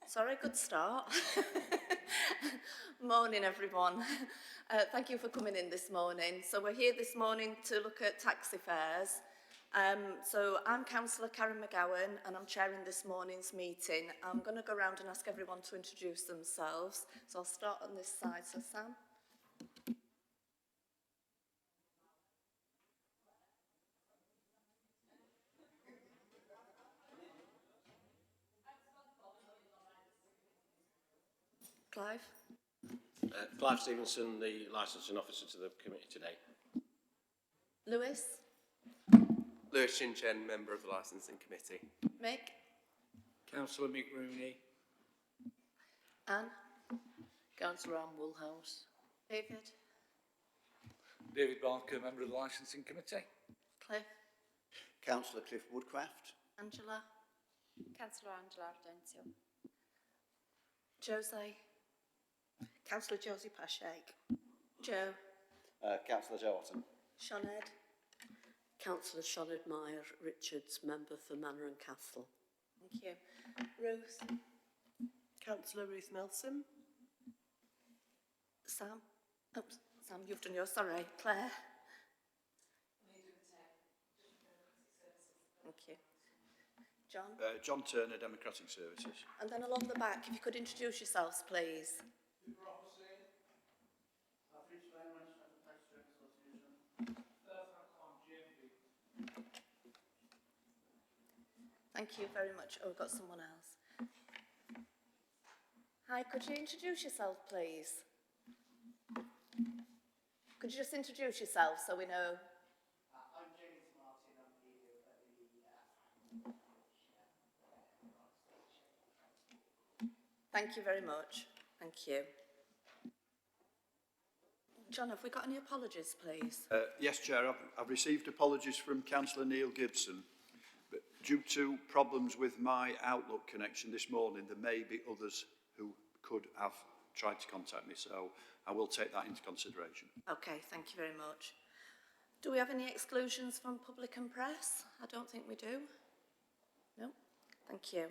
Sorry, good start. Morning, everyone. Thank you for coming in this morning. So we're here this morning to look at taxi fares. So I'm Councillor Karen McGowan and I'm chairing this morning's meeting. I'm going to go around and ask everyone to introduce themselves. So I'll start on this side. So Sam. Clive. Clive Stevenson, the licensing officer to the committee today. Lewis. Lewis Chin-Chen, member of the licensing committee. Mick. Councillor Mick Rooney. Anne. Councillor Anne Woolhouse. David. David Barker, member of the licensing committee. Cliff. Councillor Cliff Woodcraft. Angela. Councillor Angela Ardentio. Jose. Councillor Josie Pashake. Joe. Councillor Joe Otten. Sinead. Councillor Sinead Meyer Richards, member for Manor and Castle. Thank you. Ruth. Councillor Ruth Milsom. Sam. Oh, Sam, you've done yours. Sorry. Claire. Thank you. John. John Turner, Democratic Services. And then along the back, if you could introduce yourselves, please. Thank you very much. Oh, we've got someone else. Hi, could you introduce yourself, please? Could you just introduce yourself so we know? I'm James Martin. I'm here at the Thank you very much. Thank you. John, have we got any apologies, please? Yes, Chair, I've received apologies from Councillor Neil Gibson, but due to problems with my Outlook connection this morning, there may be others who could have tried to contact me, so I will take that into consideration. Okay, thank you very much. Do we have any exclusions from public and press? I don't think we do. No? Thank you.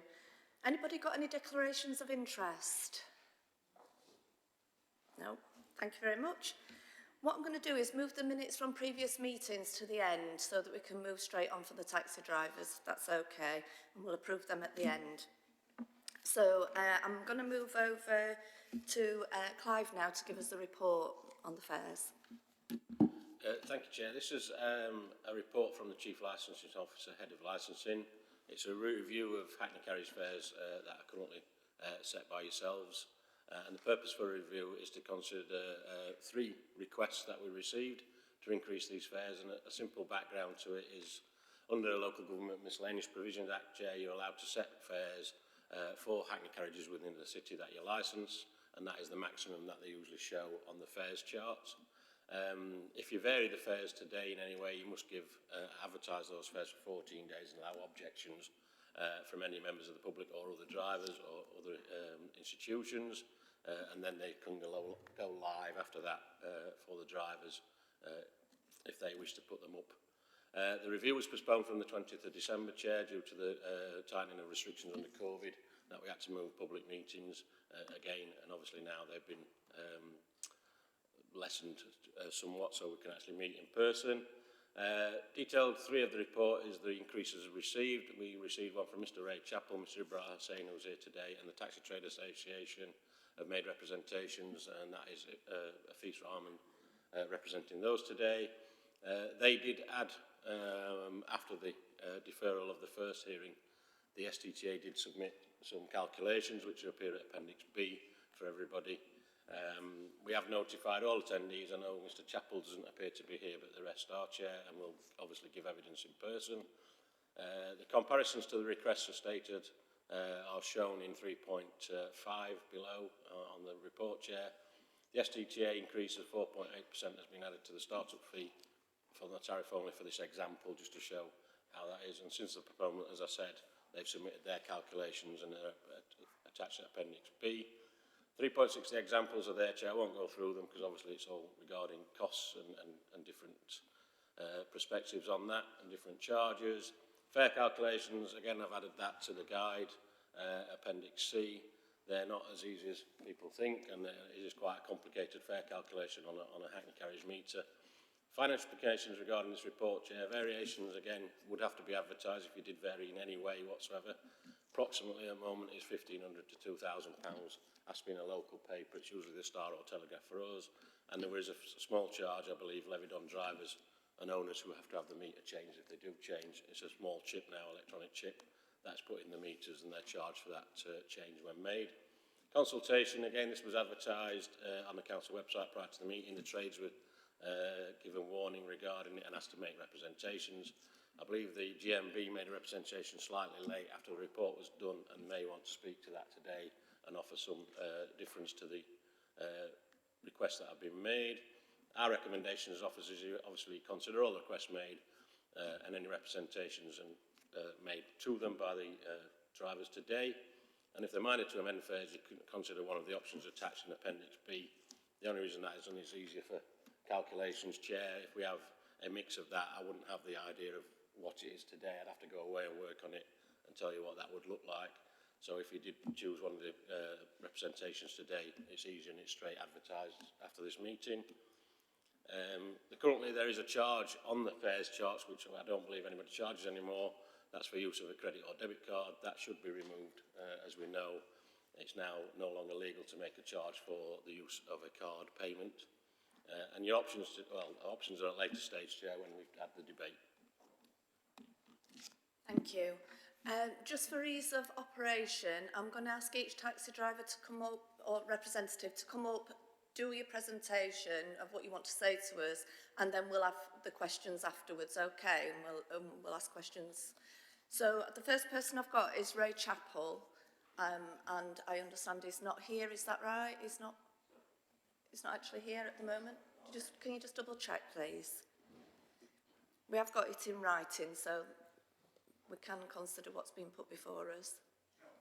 Anybody got any declarations of interest? No? Thank you very much. What I'm going to do is move the minutes from previous meetings to the end so that we can move straight on for the taxi drivers, if that's okay, and we'll approve them at the end. So I'm going to move over to Clive now to give us the report on the fares. Thank you, Chair. This is a report from the Chief Licensing Officer, Head of Licensing. It's a review of Hackney Carriage fares that are currently set by yourselves. And the purpose for a review is to consider 3 requests that we received to increase these fares. And a simple background to it is, under the Local Government Miscellaneous Provisions Act, Chair, you're allowed to set fares for Hackney carriages within the city that you licence, and that is the maximum that they usually show on the fares charts. If you vary the fares today in any way, you must advertise those fares for 14 days and allow objections from any members of the public or other drivers or other institutions. And then they can go live after that for the drivers if they wish to put them up. The review was postponed from the 20th of December, Chair, due to the tightening of restrictions under COVID, that we had to move public meetings again, and obviously now they've been lessened somewhat so we can actually meet in person. Detailed 3 of the report is the increases received. We received one from Mr Ray Chappell, Mr Ibrahim Hussain, who's here today, and the Taxi Trade Association have made representations, and that is Afis Rahman representing those today. They did add, after the deferral of the first hearing, the STTA did submit some calculations which appear at Appendix B for everybody. We have notified all attendees. I know Mr Chappell doesn't appear to be here, but the rest are, Chair, and will obviously give evidence in person. The comparisons to the requests are stated are shown in 3.5 below on the report, Chair. The STTA increase of 4.8% has been added to the start-up fee for the tariff only for this example, just to show how that is. And since the proponent, as I said, they've submitted their calculations and they're attached to Appendix B. 3.60 examples are there, Chair. I won't go through them because obviously it's all regarding costs and different perspectives on that and different charges. Fare calculations, again, I've added that to the guide, Appendix C. they're not as easy as people think, and it is quite a complicated fare calculation on a Hackney Carriage meter. Financial implications regarding this report, Chair. Variations, again, would have to be advertised if you did vary in any way whatsoever. Approximately at the moment is £1,500 to £2,000. That's been a local paper. It's usually the Star or Telegraph for us. And there is a small charge, I believe, levied on drivers and owners who have to have the meter changed if they do change. It's a small chip now, electronic chip. That's put in the meters and they're charged for that change when made. Consultation, again, this was advertised on the council website prior to the meeting. The trades were given warning regarding it and asked to make representations. I believe the GMB made a representation slightly late after the report was done and may want to speak to that today and offer some difference to the requests that have been made. Our recommendation as officers is you obviously consider all the requests made and any representations made to them by the drivers today. And if they're minded to amend fares, you can consider one of the options attached in Appendix B. The only reason that is done is easier for calculations, Chair. If we have a mix of that, I wouldn't have the idea of what it is today. I'd have to go away and work on it and tell you what that would look like. So if you did choose one of the representations today, it's easy and it's straight advertised after this meeting. Currently there is a charge on the fares charts, which I don't believe anybody charges anymore. That's for use of a credit or debit card. That should be removed. As we know, it's now no longer legal to make a charge for the use of a card payment. And your options, options are at a later stage, Chair, when we've had the debate. Thank you. Just for ease of operation, I'm going to ask each taxi driver to come up, or representative to come up, do your presentation of what you want to say to us, and then we'll have the questions afterwards, okay? And we'll ask questions. So the first person I've got is Ray Chappell, and I understand he's not here. Is that right? He's not actually here at the moment. Can you just double check, please? We have got it in writing, so we can consider what's been put before us.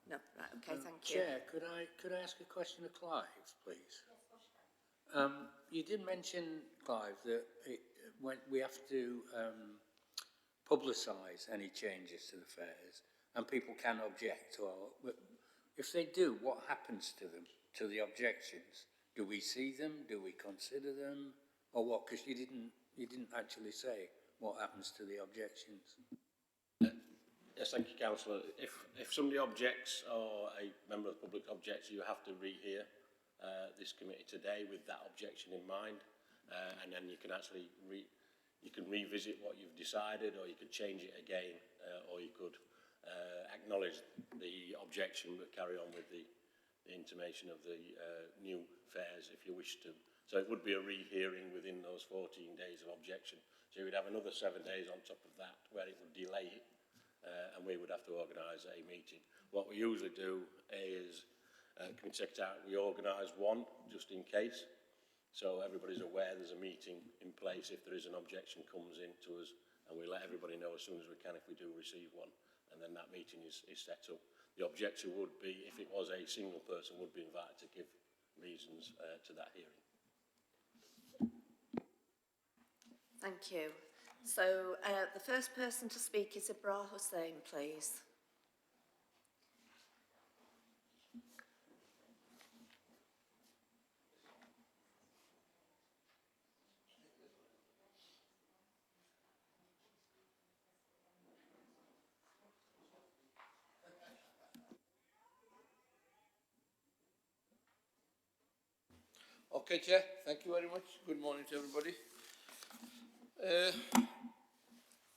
No, right, okay, thank you. Chair, could I ask a question of Clive, please? You did mention, Clive, that when we have to publicise any changes to the fares, and people can object. But if they do, what happens to them, to the objections? Do we see them? Do we consider them? Or what? Because you didn't actually say what happens to the objections. Yes, thank you, Councillor. If somebody objects or a member of the public objects, you have to rehear this committee today with that objection in mind, and then you can actually revisit what you've decided, or you could change it again, or you could acknowledge the objection but carry on with the intimation of the new fares if you wish to. So it would be a rehearing within those 14 days of objection. So you would have another 7 days on top of that where it would delay it, and we would have to organise a meeting. What we usually do is, Committee Secretary, we organise one just in case. So everybody's aware there's a meeting in place if there is an objection comes in to us, and we let everybody know as soon as we can if we do receive one, and then that meeting is set up. The objector would be, if it was a single person, would be invited to give reasons to that hearing. Thank you. So the first person to speak is Ibrah Hussain, please. Okay, Chair, thank you very much. Good morning to everybody.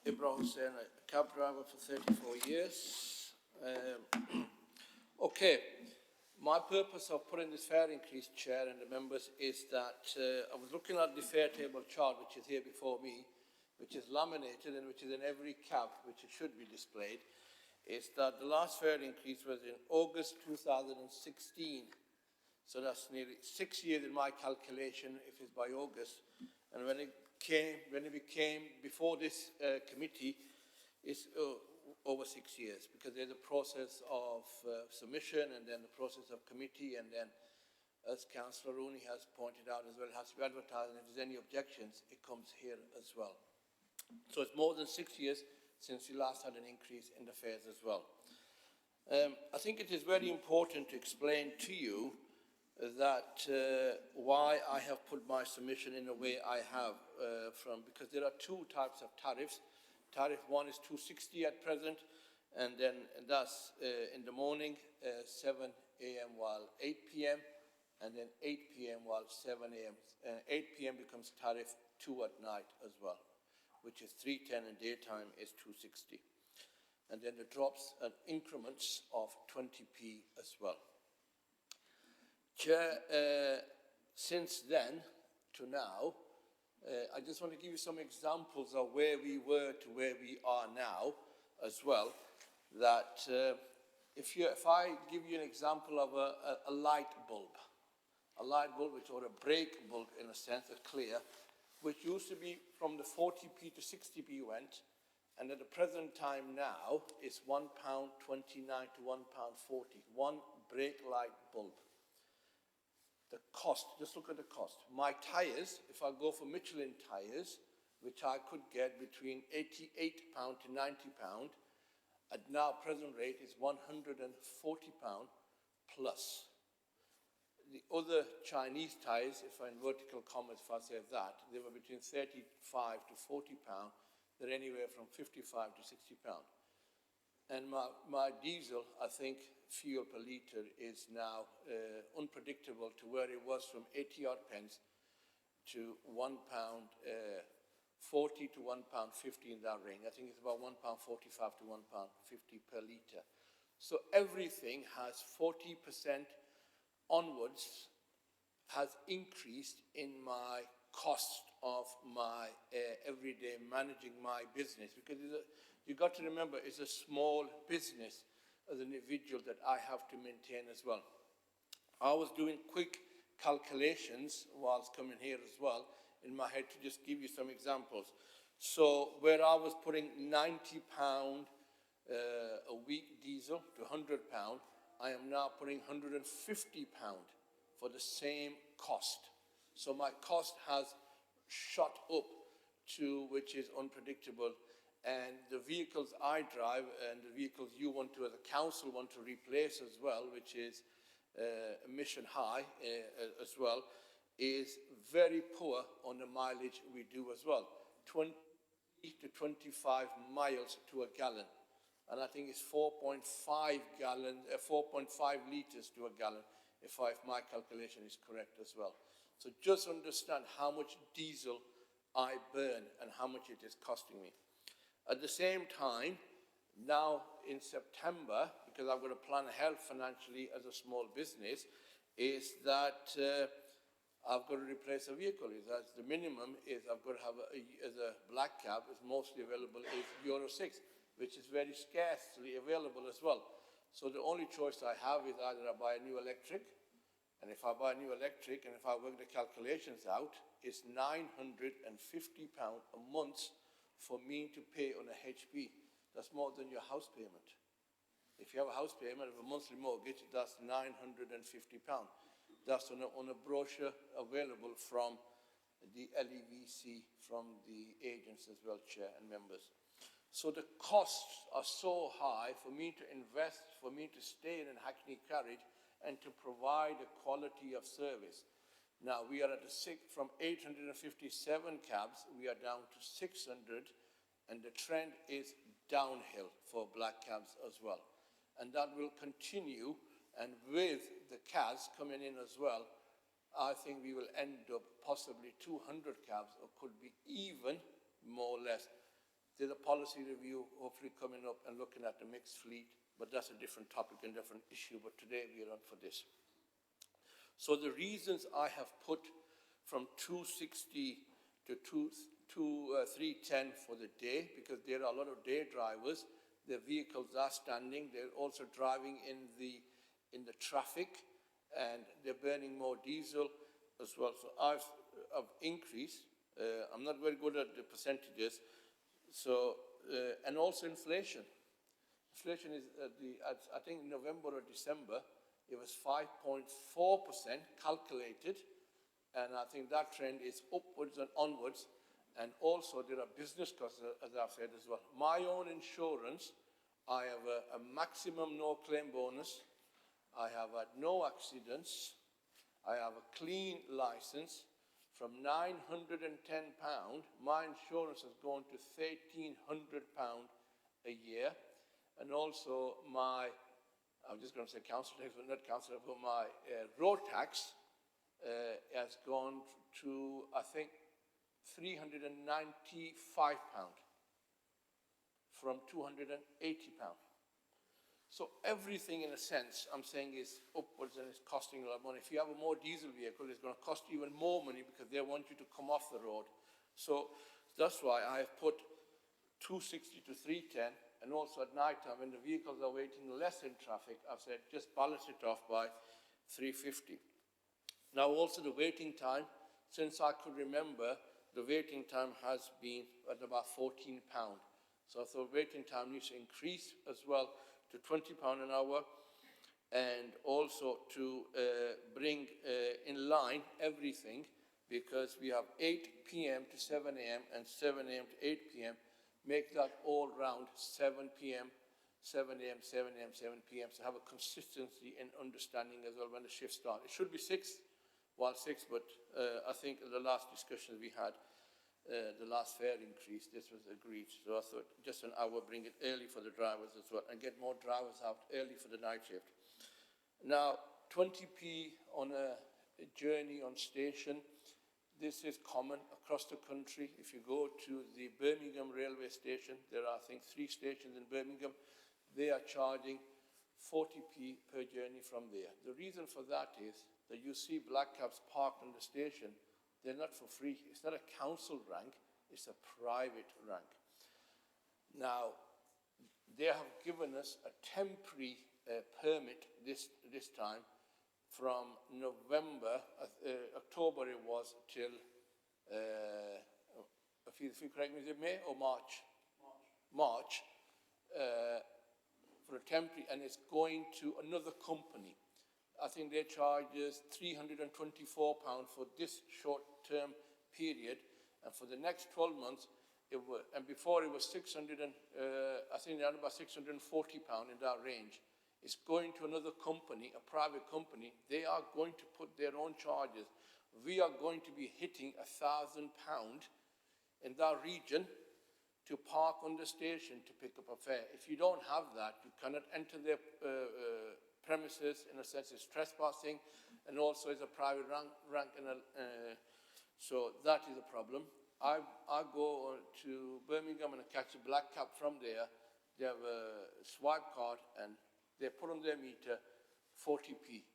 Ibrah Hussain, a cab driver for 34 years. Okay, my purpose of putting this fare increase, Chair, and the members, is that I was looking at the fare table chart, which is here before me, which is laminated and which is in every cab, which it should be displayed, is that the last fare increase was in August 2016. So that's nearly 6 years in my calculation, if it's by August. And when it became before this committee, it's over 6 years, because there's a process of submission and then the process of committee, and then, as Councillor Rooney has pointed out as well, it has to be advertised, and if there's any objections, it comes here as well. So it's more than 6 years since we last had an increase in the fares as well. I think it is very important to explain to you that why I have put my submission in the way I have because there are two types of tariffs. Tariff 1 is 260 at present, and then that's in the morning, 7 a.m. while 8 p.m., and then 8 p.m. while 7 a.m. 8 p.m. becomes tariff 2 at night as well, which is 310, and daytime is 260. And then the drops and increments of 20p as well. Chair, since then to now, I just want to give you some examples of where we were to where we are now as well. That if I give you an example of a light bulb, which or a brake bulb in a sense, a clear, which used to be from the 40p to 60p went, and at the present time now is £1.29 to £1.40, one brake light bulb. The cost, just look at the cost. My tyres, if I go for Michelin tyres, which I could get between £88 to £90, at now present rate is £140 plus. The other Chinese tyres, if I in vertical commas, if I say that, they were between £35 to £40. They're anywhere from £55 to £60. And my diesel, I think, fuel per litre is now unpredictable to where it was from 80 odd pence to £1.40 to £1.50 in that range. I think it's about £1.45 to £1.50 per litre. So everything has 40% onwards has increased in my cost of my everyday managing my business, because you've got to remember it's a small business as an individual that I have to maintain as well. I was doing quick calculations whilst coming here as well in my head to just give you some examples. So where I was putting £90 a week diesel to £100, I am now putting £150 for the same cost. So my cost has shot up to which is unpredictable. And the vehicles I drive and the vehicles you want to, as a council, want to replace as well, which is emission high as well, is very poor on the mileage we do as well. 20 to 25 miles to a gallon. And I think it's 4.5 litres to a gallon, if my calculation is correct as well. So just understand how much diesel I burn and how much it is costing me. At the same time, now in September, because I've got to plan ahead financially as a small business, is that I've got to replace a vehicle. That's the minimum is I've got to have as a black cab is mostly available is Euro 6, which is very scarcely available as well. So the only choice I have is either I buy a new electric, and if I buy a new electric and if I work the calculations out, it's £950 a month for me to pay on a HP. That's more than your house payment. If you have a house payment of a monthly mortgage, that's £950. That's on a brochure available from the LEVC, from the agents as well, Chair and members. So the costs are so high for me to invest, for me to stay in Hackney Carriage and to provide a quality of service. Now we are at from 857 cabs, we are down to 600, and the trend is downhill for black cabs as well. And that will continue, and with the cabs coming in as well, I think we will end up possibly 200 cabs, or could be even more or less. There's a policy review hopefully coming up and looking at the mixed fleet, but that's a different topic and different issue, but today we are on for this. So the reasons I have put from 260 to 310 for the day, because there are a lot of day drivers, their vehicles are standing, they're also driving in the traffic, and they're burning more diesel as well. So I've increased. I'm not very good at the percentages. So, and also inflation. Inflation is, I think in November or December, it was 5.4% calculated, and I think that trend is upwards and onwards. And also there are business costs, as I've said as well. My own insurance I have a maximum no claim bonus. I have had no accidents. I have a clean license. From £910, my insurance has gone to £1,300 a year. And also my, I'm just going to say council tax, but not council, but my road tax has gone to, I think, £395 from £280. So everything, in a sense, I'm saying is upwards and it's costing a lot of money. If you have a more diesel vehicle, it's going to cost you even more money because they want you to come off the road. So that's why I have put 260 to 310, and also at night time when the vehicles are waiting less in traffic, I've said just balance it off by 350. Now also the waiting time, since I could remember, the waiting time has been at about £14. So I thought waiting time needs to increase as well to £20 an hour, and also to bring in line everything, because we have 8 p.m. to 7 a.m. and 7 a.m. to 8 p.m. Make that all round 7 p.m., 7 a.m., 7 a.m., 7 p.m. So have a consistency in understanding as well when the shift starts. It should be 6, but I think in the last discussions we had, the last fare increase, this was agreed. So I thought just an hour, bring it early for the drivers as well, and get more drivers out early for the night shift. Now, 20p on a journey on station, this is common across the country. If you go to the Birmingham railway station, there are, I think, 3 stations in Birmingham, they are charging 40p per journey from there. The reason for that is that you see black cabs parked on the station. They're not for free. It's not a council rank, it's a private rank. Now, they have given us a temporary permit this time from November, October it was, till, if you correct me, is it May or March? March, for a temporary, and it's going to another company. I think they charge us £324 for this short-term period, and for the next 12 months, and before it was 600, I think around about £640 in that range. It's going to another company, a private company. They are going to put their own charges. We are going to be hitting £1,000 in that region to park on the station to pick up a fare. If you don't have that, you cannot enter their premises. In a sense, it's trespassing, and also it's a private rank so that is a problem. I go to Birmingham and I catch a black cab from there. They have a swipe card and they put on their meter 40p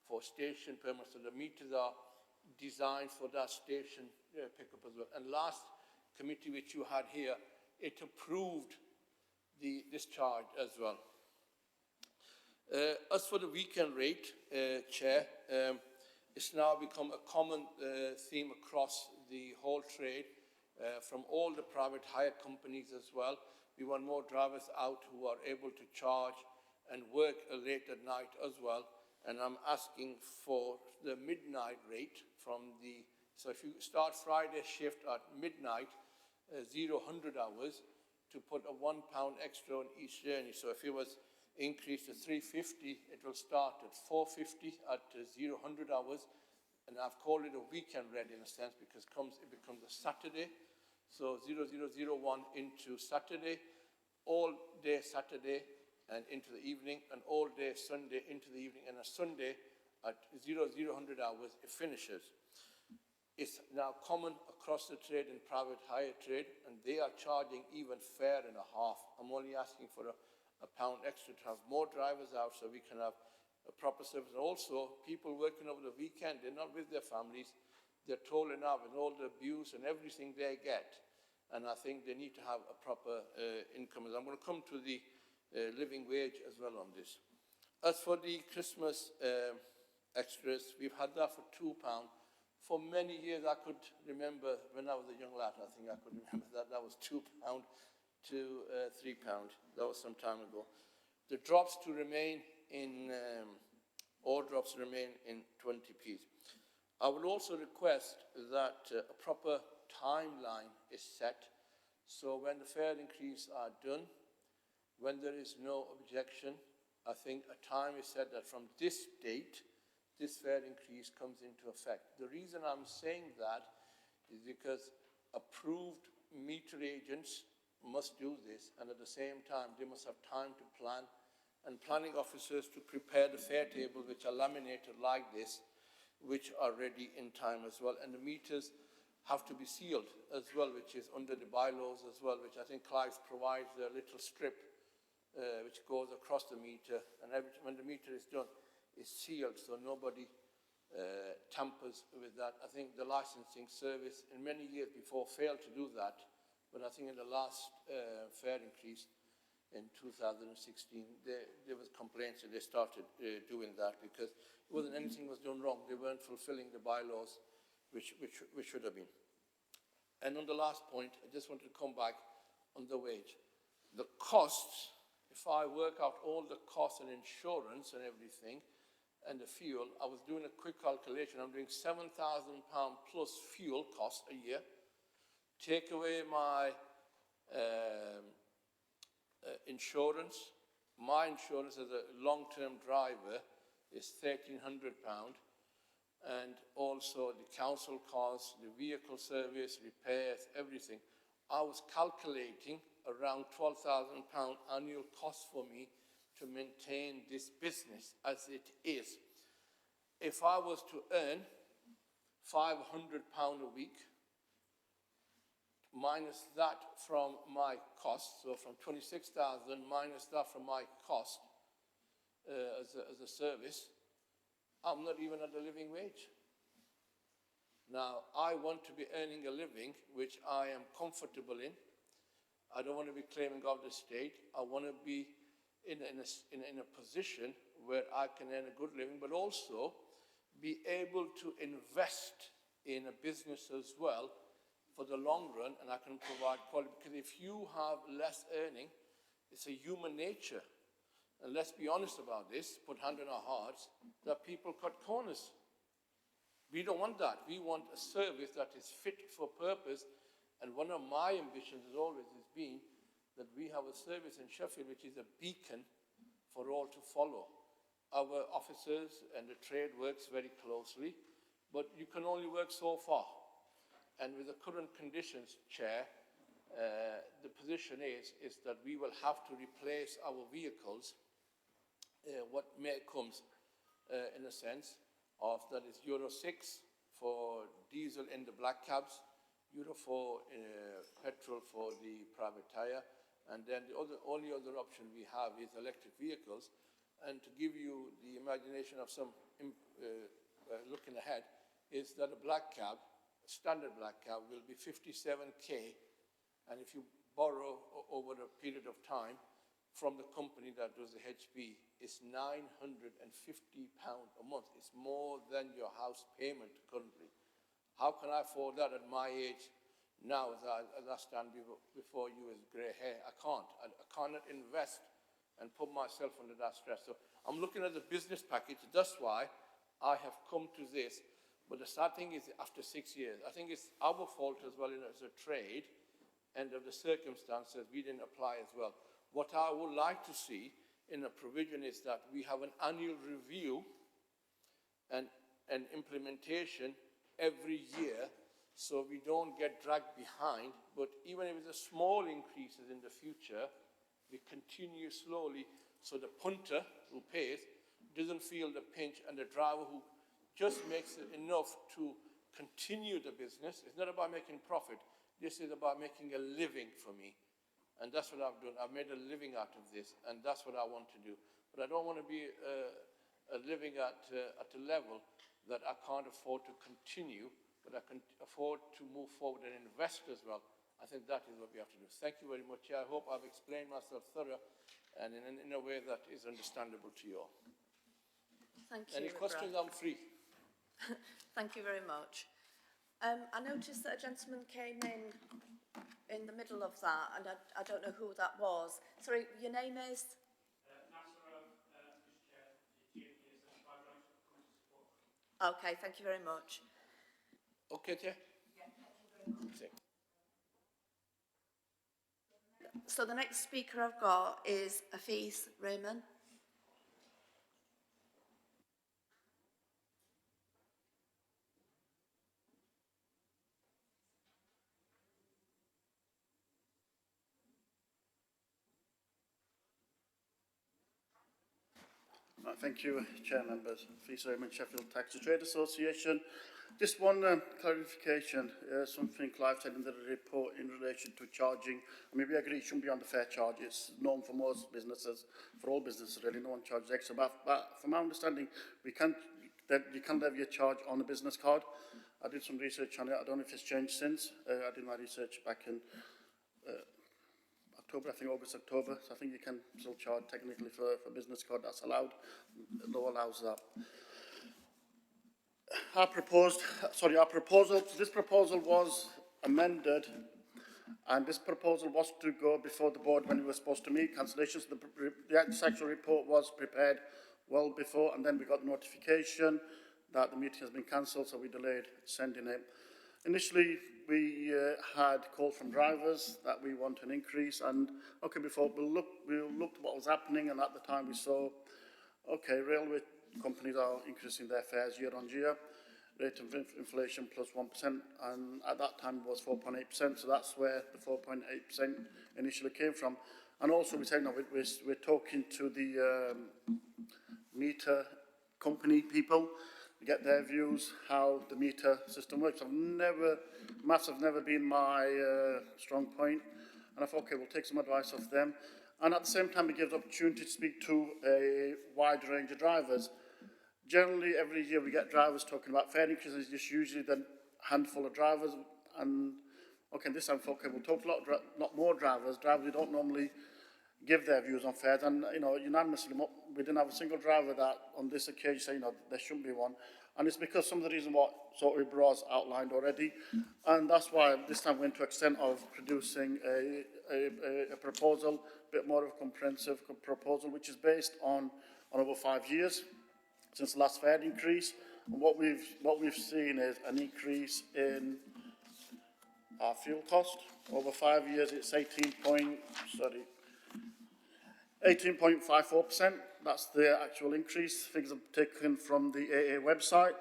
for station permit. So the meters are designed for that station pickup as well. And last committee which you had here, it approved this charge as well. As for the weekend rate, Chair, it's now become a common theme across the whole trade, from all the private hire companies as well. We want more drivers out who are able to charge and work late at night as well. And I'm asking for the midnight rate from the, so if you start Friday shift at midnight, 100 hours, to put a £1 extra on each journey. So if it was increased to 350, it will start at 450 at 100 hours. And I've called it a weekend red in a sense because it becomes a Saturday. So 0001 into Saturday, all day Saturday and into the evening, and all day Sunday into the evening, and a Sunday at 100 hours it finishes. It's now common across the trade and private hire trade, and they are charging even fare and a half. I'm only asking for a pound extra to have more drivers out so we can have a proper service. And also, people working over the weekend, they're not with their families. They're tolling out with all the abuse and everything they get. And I think they need to have a proper income. I'm going to come to the living wage as well on this. As for the Christmas extras, we've had that for £2. For many years, I could remember when I was a young lad, I think I could remember that was £2 to £3. That was some time ago. The drops to remain in, all drops remain in 20p. I would also request that a proper timeline is set, so when the fare increase are done, when there is no objection, I think a time is set that from this date, this fare increase comes into effect. The reason I'm saying that is because approved meter agents must do this, and at the same time, they must have time to plan, and planning officers to prepare the fare table, which are laminated like this, which are ready in time as well. And the meters have to be sealed as well, which is under the bylaws as well, which I think Clive provides a little strip which goes across the meter, and when the meter is done, it's sealed so nobody tampers with that. I think the licensing service in many years before failed to do that, but I think in the last fare increase in 2016, there was complaints and they started doing that because it wasn't anything was done wrong. They weren't fulfilling the bylaws, which should have been. And on the last point, I just wanted to come back on the wage. The costs, if I work out all the costs and insurance and everything, and the fuel, I was doing a quick calculation. I'm doing £7,000 plus fuel cost a year. Take away my insurance. My insurance as a long-term driver is £1,300. And also the council costs, the vehicle service, repairs, everything. I was calculating around £12,000 annual cost for me to maintain this business as it is. If I was to earn £500 a week, minus that from my cost, so from 26,000 minus that from my cost as a service, I'm not even at the living wage. Now, I want to be earning a living which I am comfortable in. I don't want to be claiming of the state. I want to be in a position where I can earn a good living, but also be able to invest in a business as well for the long run, and I can provide quality. Because if you have less earning, it's a human nature. And let's be honest about this, put hand on our hearts, that people cut corners. We don't want that. We want a service that is fit for purpose. And one of my ambitions has always been that we have a service in Sheffield which is a beacon for all to follow. Our officers and the trade works very closely, but you can only work so far. And with the current conditions, Chair, the position is that we will have to replace our vehicles, what may comes in a sense of that is Euro 6 for diesel in the black cabs, Euro 4 petrol for the private tyre, and then the only other option we have is electric vehicles. And to give you the imagination of some looking ahead, is that a black cab, a standard black cab, will be 57k, and if you borrow over a period of time from the company that does the HB, it's £950 a month. It's more than your house payment currently. How can I afford that at my age now, as I stand before you with grey hair? I can't. I cannot invest and put myself under that stress. So I'm looking at the business package. That's why I have come to this. But the sad thing is, after 6 years, I think it's our fault as well as a trade, and of the circumstances we didn't apply as well. What I would like to see in a provision is that we have an annual review and implementation every year, so we don't get dragged behind. But even if it's a small increases in the future, we continue slowly, so the punter who pays doesn't feel the pinch, and the driver who just makes it enough to continue the business. It's not about making profit. This is about making a living for me. And that's what I've done. I've made a living out of this, and that's what I want to do. But I don't want to be living at a level that I can't afford to continue, but I can afford to move forward and invest as well. I think that is what we have to do. Thank you very much. I hope I've explained myself thorough and in a way that is understandable to you all. Thank you. Any questions? I'm free. Thank you very much. I noticed that a gentleman came in the middle of that, and I don't know who that was. Sorry, your name is? Okay, thank you very much. Okay, Chair? Yeah, thank you very much. So the next speaker I've got is Afeez Raymond. Right, thank you, Chair Members. Fee Raymond, Sheffield Taxi Trade Association. Just one clarification, something Clive said in the report in relation to charging. I mean, we agree it shouldn't be on the fair charge. It's known for most businesses, for all businesses really, no one charges extra. But from my understanding, you can levy a charge on a business card. I did some research on it. I don't know if it's changed since. I did my research back in October, I think August, October. So I think you can still charge technically for a business card. That's allowed. The law allows that. Our proposal, this proposal was amended, and this proposal was to go before the board when we were supposed to meet. Cancellations, the actual report was prepared well before, and then we got notification that the meeting has been cancelled, so we delayed sending it. Initially, we had call from drivers that we want an increase, and okay, before we looked at what was happening, and at the time we saw, okay, railway companies are increasing their fares year on year, rate of inflation plus 1%, and at that time it was 4.8%, so that's where the 4.8% initially came from. And also we said, no, we're talking to the meter company people, to get their views, how the meter system works. Maths have never been my strong point, and I thought, okay, we'll take some advice off them. And at the same time, it gives opportunity to speak to a wide range of drivers. Generally, every year we get drivers talking about fare increases, just usually the handful of drivers. And okay, this time, okay, we'll talk to a lot more drivers who don't normally give their views on fares. And, you know, unanimously, we didn't have a single driver that on this occasion say, you know, there shouldn't be one. And it's because some of the reasons what sort of Ibraz outlined already. And that's why this time we went to extent of producing a proposal, a bit more of a comprehensive proposal, which is based on over 5 years since the last fare increase. And what we've seen is an increase in our fuel cost. Over 5 years, it's 18.54%. That's the actual increase. Figures are taken from the AA website.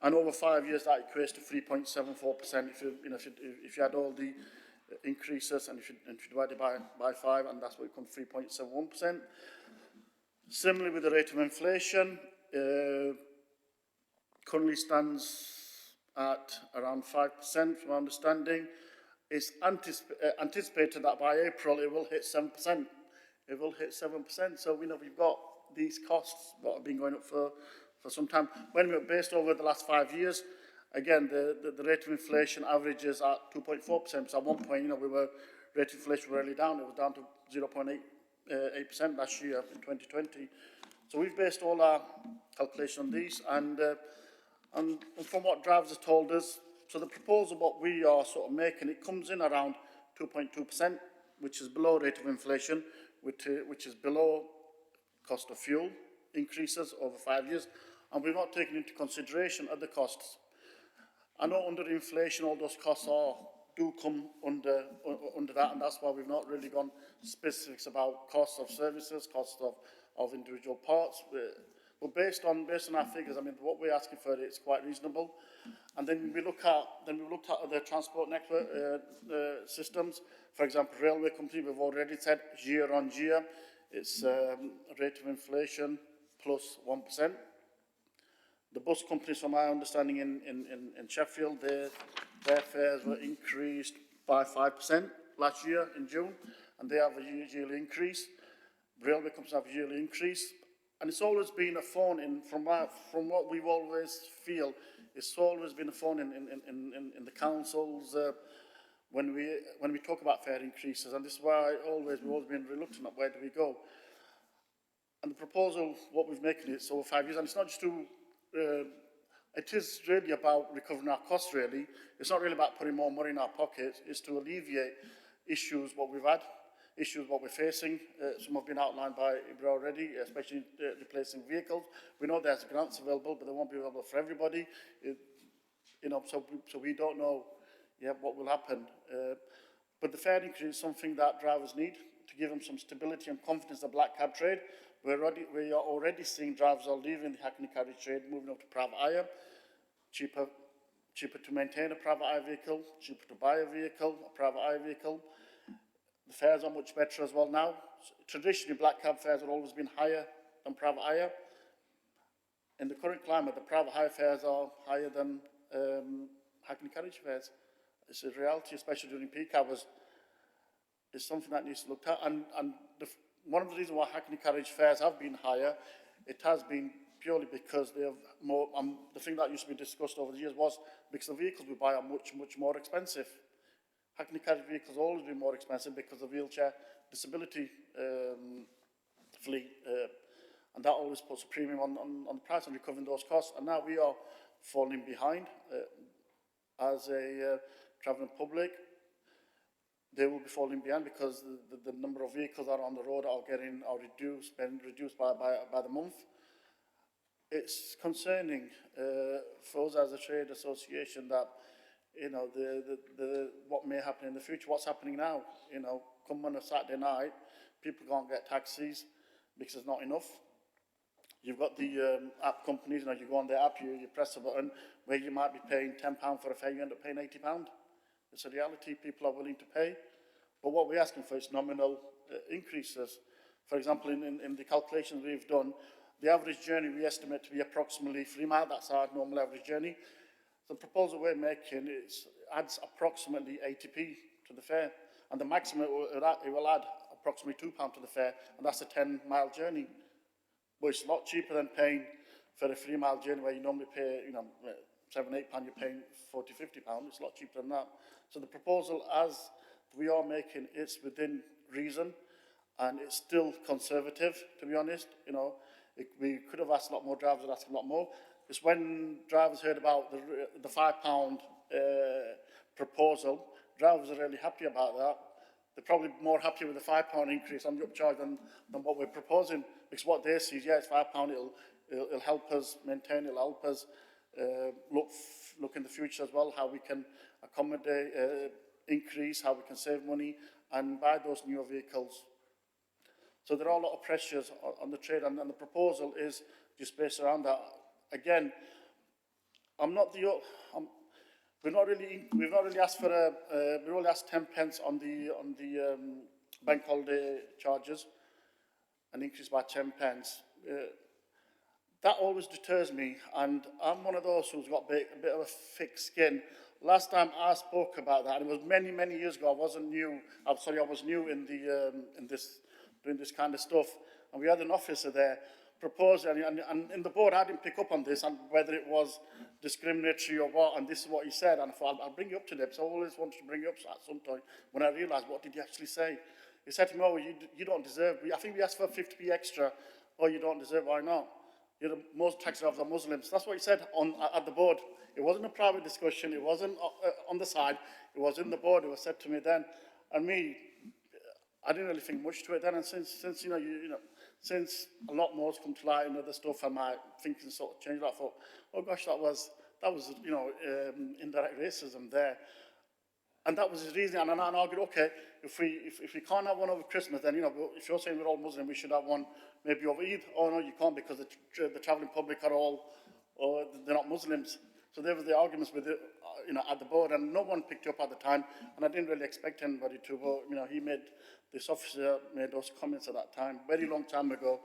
And over 5 years, that equates to 3.74%. If you add all the increases and if you divide it by 5, and that's what it comes 3.71%. Similarly, with the rate of inflation, currently stands at around 5% from my understanding. It's anticipated that by April it will hit 7%. It will hit 7%. So we know we've got these costs that have been going up for some time. When we're based over the last 5 years, again, the rate of inflation averages at 2.4%. So at one point, you know, rate of inflation was really down. It was down to 0.8% last year in 2020. So we've based all our calculation on these, and from what drivers have told us, so the proposal, what we are sort of making, it comes in around 2.2%, which is below rate of inflation, which is below cost of fuel increases over 5 years, and we've not taken into consideration other costs. I know under inflation all those costs do come under that, and that's why we've not really gone specifics about costs of services, costs of individual parts. But based on our figures, I mean, what we're asking for is quite reasonable. And then we looked at other transport network systems. For example, railway company, we've already said year on year, it's a rate of inflation plus 1%. The bus companies, from my understanding in Sheffield, their fares were increased by 5% last year in June, and they have a yearly increase. Railway companies have a yearly increase. And it's always been a phone-in, from what we've always feel, it's always been a phone-in in the councils when we talk about fare increases, and this is why we've always been reluctant at where do we go. And the proposal, what we've making it over 5 years, and it's not just to, it is really about recovering our costs really. It's not really about putting more money in our pockets, it's to alleviate issues what we've had. Issues what we're facing. Some have been outlined by Ibra already, especially replacing vehicles. We know there's grants available, but they won't be available for everybody. So we don't know yet what will happen. But the fare increase is something that drivers need to give them some stability and confidence in the black cab trade. We are already seeing drivers are leaving the Hackney carriage trade, moving up to private hire. Cheaper to maintain a private hire vehicle, cheaper to buy a vehicle, a private hire vehicle. The fares are much better as well now. Traditionally, black cab fares have always been higher than private hire. In the current climate, the private hire fares are higher than Hackney carriage fares. It's a reality, especially during peak hours. It's something that needs to be looked at. And one of the reasons why Hackney carriage fares have been higher, it has been purely because they have more. The thing that used to be discussed over the years was because the vehicles we buy are much, much more expensive. Hackney carriage vehicles have always been more expensive because of wheelchair disability fleet. And that always puts a premium on the price and recovering those costs. And now we are falling behind as a travelling public. They will be falling behind because the number of vehicles that are on the road are reduced by the month. It's concerning for us as a trade association that, you know, what may happen in the future, what's happening now. You know, come on a Saturday night, people can't get taxis because there's not enough. You've got the app companies, you know, you go on their app, you press a button where you might be paying £10 for a fare, you end up paying £80. It's a reality people are willing to pay. But what we're asking for is nominal increases. For example, in the calculations we've done, the average journey we estimate to be approximately 3 miles. That's our normal average journey. The proposal we're making adds approximately 80p to the fare. And the maximum it will add approximately £2 to the fare, and that's a 10-mile journey. But it's a lot cheaper than paying for a 3-mile journey where you normally pay, you know, £7, £8, you're paying £40, £50. It's a lot cheaper than that. So the proposal, as we are making, it's within reason, and it's still conservative, to be honest. You know, we could have asked a lot more, drivers would ask a lot more. It's when drivers heard about the £5 proposal, drivers are really happy about that. They're probably more happy with the £5 increase on the upcharge than what we're proposing, because what they see is, yeah, it's £5, it'll help us maintain, it'll help us look in the future as well, how we can accommodate increase, how we can save money and buy those newer vehicles. So there are a lot of pressures on the trade, and the proposal is just based around that. Again, we've not really asked for we've only asked 10 pence on the bank holiday charges, an increase by 10 pence. That always deters me, and I'm one of those who's got a bit of a thick skin. Last time I spoke about that, and it was many, many years ago. I was new in doing this kind of stuff, and we had an officer there proposing, and in the board I didn't pick up on this, and whether it was discriminatory or what, and this is what he said, and I thought I'll bring you up to this. So I always wanted to bring you up at some point when I realised what did he actually say. He said to me, oh, you don't deserve, I think we asked for 50p extra. Oh, you don't deserve, why not? You're the most taxi drivers are Muslims. That's what he said at the board. It wasn't a private discussion. It wasn't on the side. It was in the board. It was said to me then. And me, I didn't really think much to it then. And since since a lot more has come to light and other stuff, and my thinking sort of changed, I thought, oh gosh, that was indirect racism there. And that was his reason. And I argued, okay, if we can't have one over Christmas, then, if you're saying we're all Muslim, we should have one maybe over Eid. Oh, no, you can't, because the travelling public are all, or they're not Muslims. So there was the arguments with it, at the board, and no one picked it up at the time. And I didn't really expect anybody to, but, this officer made those comments at that time, very long time ago.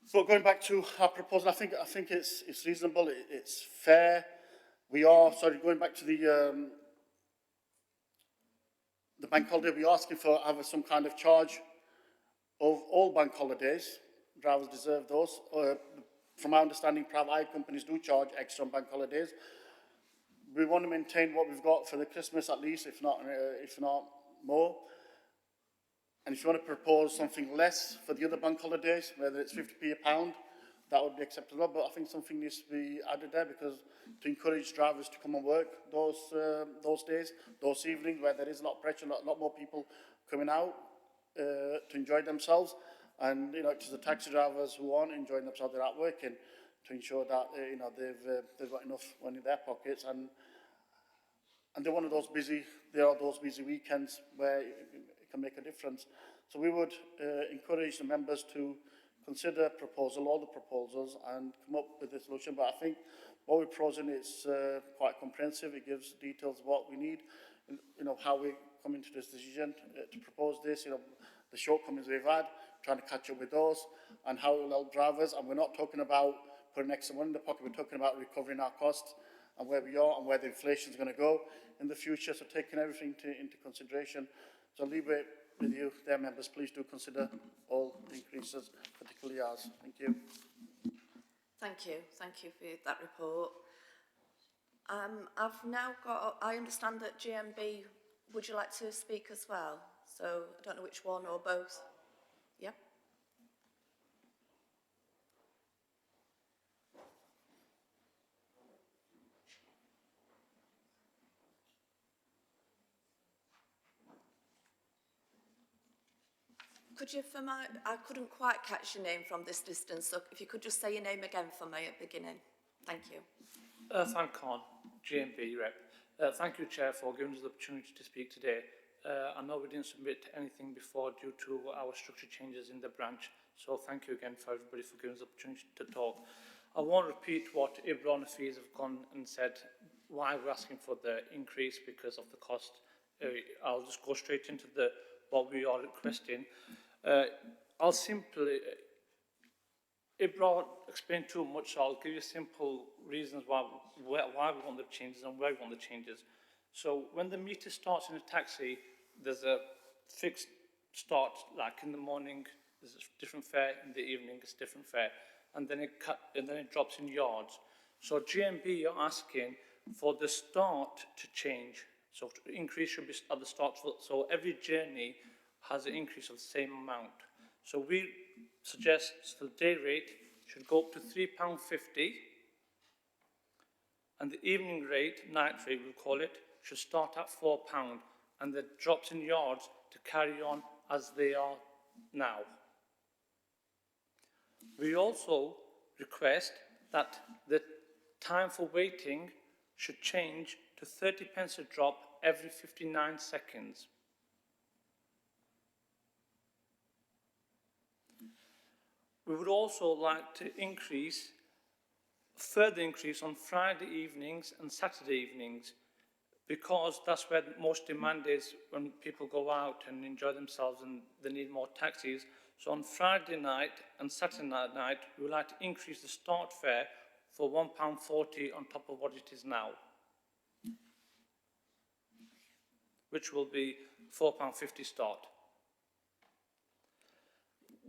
So going back to our proposal, I think it's reasonable, it's fair. Going back to the bank holiday, we're asking for some kind of charge of all bank holidays. Drivers deserve those. From my understanding, private hire companies do charge extra on bank holidays. We want to maintain what we've got for the Christmas at least, if not more. And if you want to propose something less for the other bank holidays, whether it's 50p a pound, that would be acceptable. But I think something needs to be added there, because to encourage drivers to come and work those days, those evenings where there is a lot of pressure, a lot more people coming out to enjoy themselves. And to the taxi drivers who aren't enjoying themselves, they're out working, to ensure that they've got enough money in their pockets. And and they're there are those busy weekends where it can make a difference. So we would encourage the members to consider all the proposals and come up with a solution. But I think what we're proposing is quite comprehensive. It gives details of what we need, and, how we come into this decision to propose this, the shortcomings we've had, trying to catch up with those, and how it will help drivers. And we're not talking about putting extra money in the pocket, we're talking about recovering our costs and where we are and where the inflation is going to go in the future. So taking everything into consideration. So I'll leave it with you, their members. Please do consider all increases, particularly ours. Thank you. Thank you for that report. I've now got, I understand that GMB, would you like to speak as well? So I don't know which one or both. Yeah. Could you, I couldn't quite catch your name from this distance, so if you could just say your name again for me at the beginning. Thank you. Thank Con, GMB rep. Thank you, Chair, for giving us the opportunity to speak today. I know we didn't submit anything before due to our structure changes in the branch, so thank you again for everybody for giving us the opportunity to talk. I won't repeat what Ibra and Hafiz have gone and said why we're asking for the increase because of the cost. I'll just go straight into what we are requesting. I'll simply, Ibra explained too much, so I'll give you simple reasons why we want the changes and where we want the changes. So when the meter starts in a taxi, there's a fixed start, like in the morning, there's a different fare, in the evening it's different fare, and then it drops in yards. So GMB are asking for the start to change. So the increase should be at the start, so every journey has an increase of the same amount. So we suggest the day rate should go up to £3.50, and the evening rate, night rate we'll call it, should start at £4, and the drops in yards to carry on as they are now. We also request that the time for waiting should change to 30 pence a drop every 59 seconds. We would also like to further increase on Friday evenings and Saturday evenings, because that's where most demand is when people go out and enjoy themselves and they need more taxis. So on Friday night and Saturday night, we would like to increase the start fare for £1.40 on top of what it is now, which will be £4.50 start.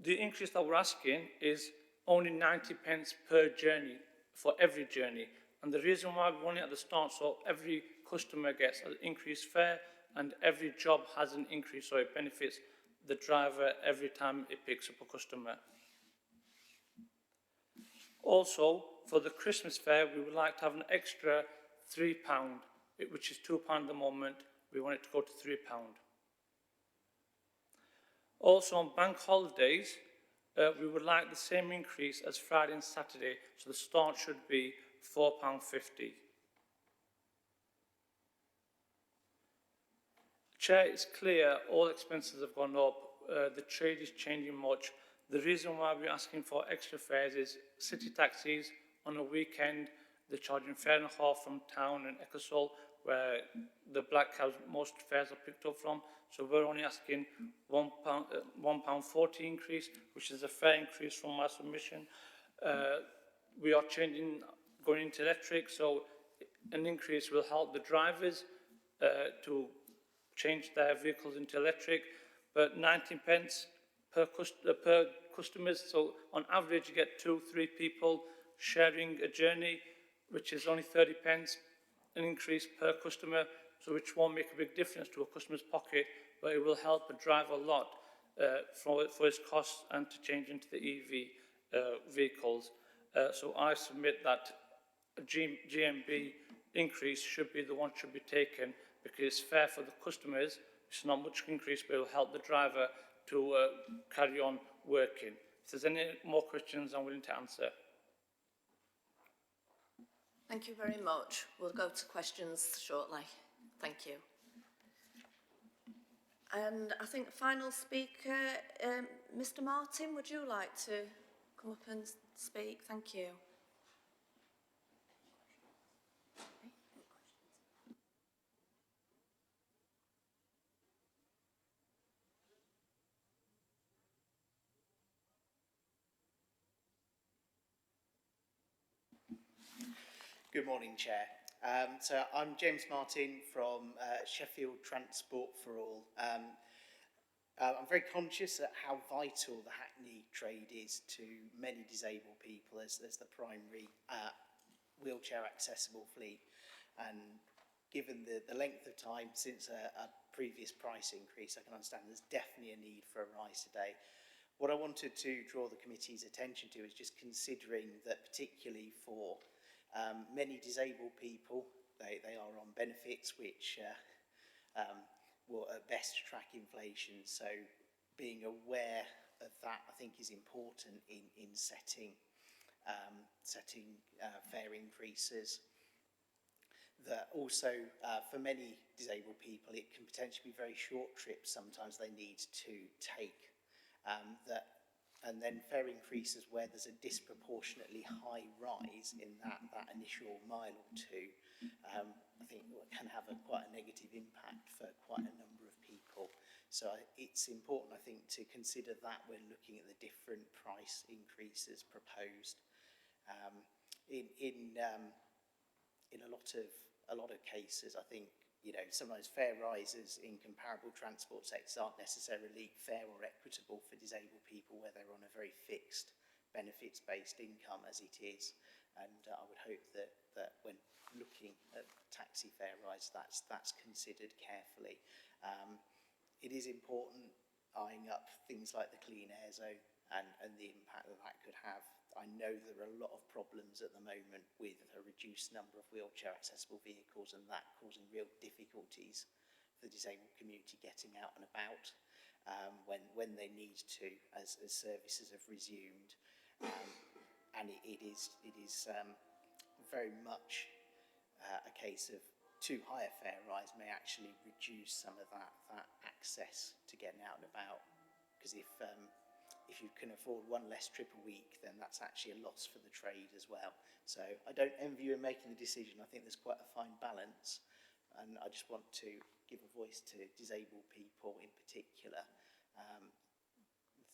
The increase that we're asking is only 90 pence per journey, for every journey. And the reason why we want it at the start, so every customer gets an increased fare and every job has an increase, so it benefits the driver every time it picks up a customer. Also, for the Christmas fare, we would like to have an extra £3, which is £2 at the moment. We want it to go to £3. Also, on bank holidays, we would like the same increase as Friday and Saturday, so the start should be £4.50. Chair, it's clear all expenses have gone up, the trade is changing much. The reason why we're asking for extra fares is city taxis on a weekend, they're charging £1.50 from town and Ecclesall, where the black cabs, most fares are picked up from. So we're only asking £1.40 increase, which is a fair increase from my submission. We are going into electric, so an increase will help the drivers to change their vehicles into electric, but 19 pence per customers. So on average, you get 2-3 people sharing a journey, which is only 30 pence, an increase per customer, so which won't make a big difference to a customer's pocket, but it will help a driver a lot for his costs and to change into the EV vehicles. So I submit that a GMB increase should be the one should be taken, because it's fair for the customers. It's not much increase, but it will help the driver to carry on working. If there's any more questions, I'm willing to answer. Thank you very much. We'll go to questions shortly. Thank you. And I think final speaker, Mr. Martin, would you like to come up and speak? Thank you. Good morning, Chair. So I'm James Martin from Sheffield Transport for All. I'm very conscious at how vital the Hackney trade is to many disabled people as the primary wheelchair accessible fleet. And given the length of time since a previous price increase, I can understand there's definitely a need for a rise today. What I wanted to draw the committee's attention to is just considering that particularly for many disabled people, they are on benefits which will at best track inflation. So being aware of that, I think, is important in setting fare increases. That also, for many disabled people, it can potentially be very short trips sometimes they need to take. And then fare increases where there's a disproportionately high rise in that initial mile or two, I think can have quite a negative impact for quite a number of people. So it's important, I think, to consider that when looking at the different price increases proposed. In a lot of cases, I think, you know, sometimes fare rises in comparable transport sectors aren't necessarily fair or equitable for disabled people where they're on a very fixed benefits-based income as it is. And I would hope that when looking at taxi fare rise, that's considered carefully. It is important eyeing up things like the clean air zone and the impact that could have. I know there are a lot of problems at the moment with a reduced number of wheelchair accessible vehicles, and that causing real difficulties for the disabled community getting out and about when they need to, as services have resumed. And it is very much a case of too high a fare rise may actually reduce some of that access to getting out and about, because if you can afford one less trip a week, then that's actually a loss for the trade as well. So I don't envy you in making the decision. I think there's quite a fine balance, and I just want to give a voice to disabled people in particular,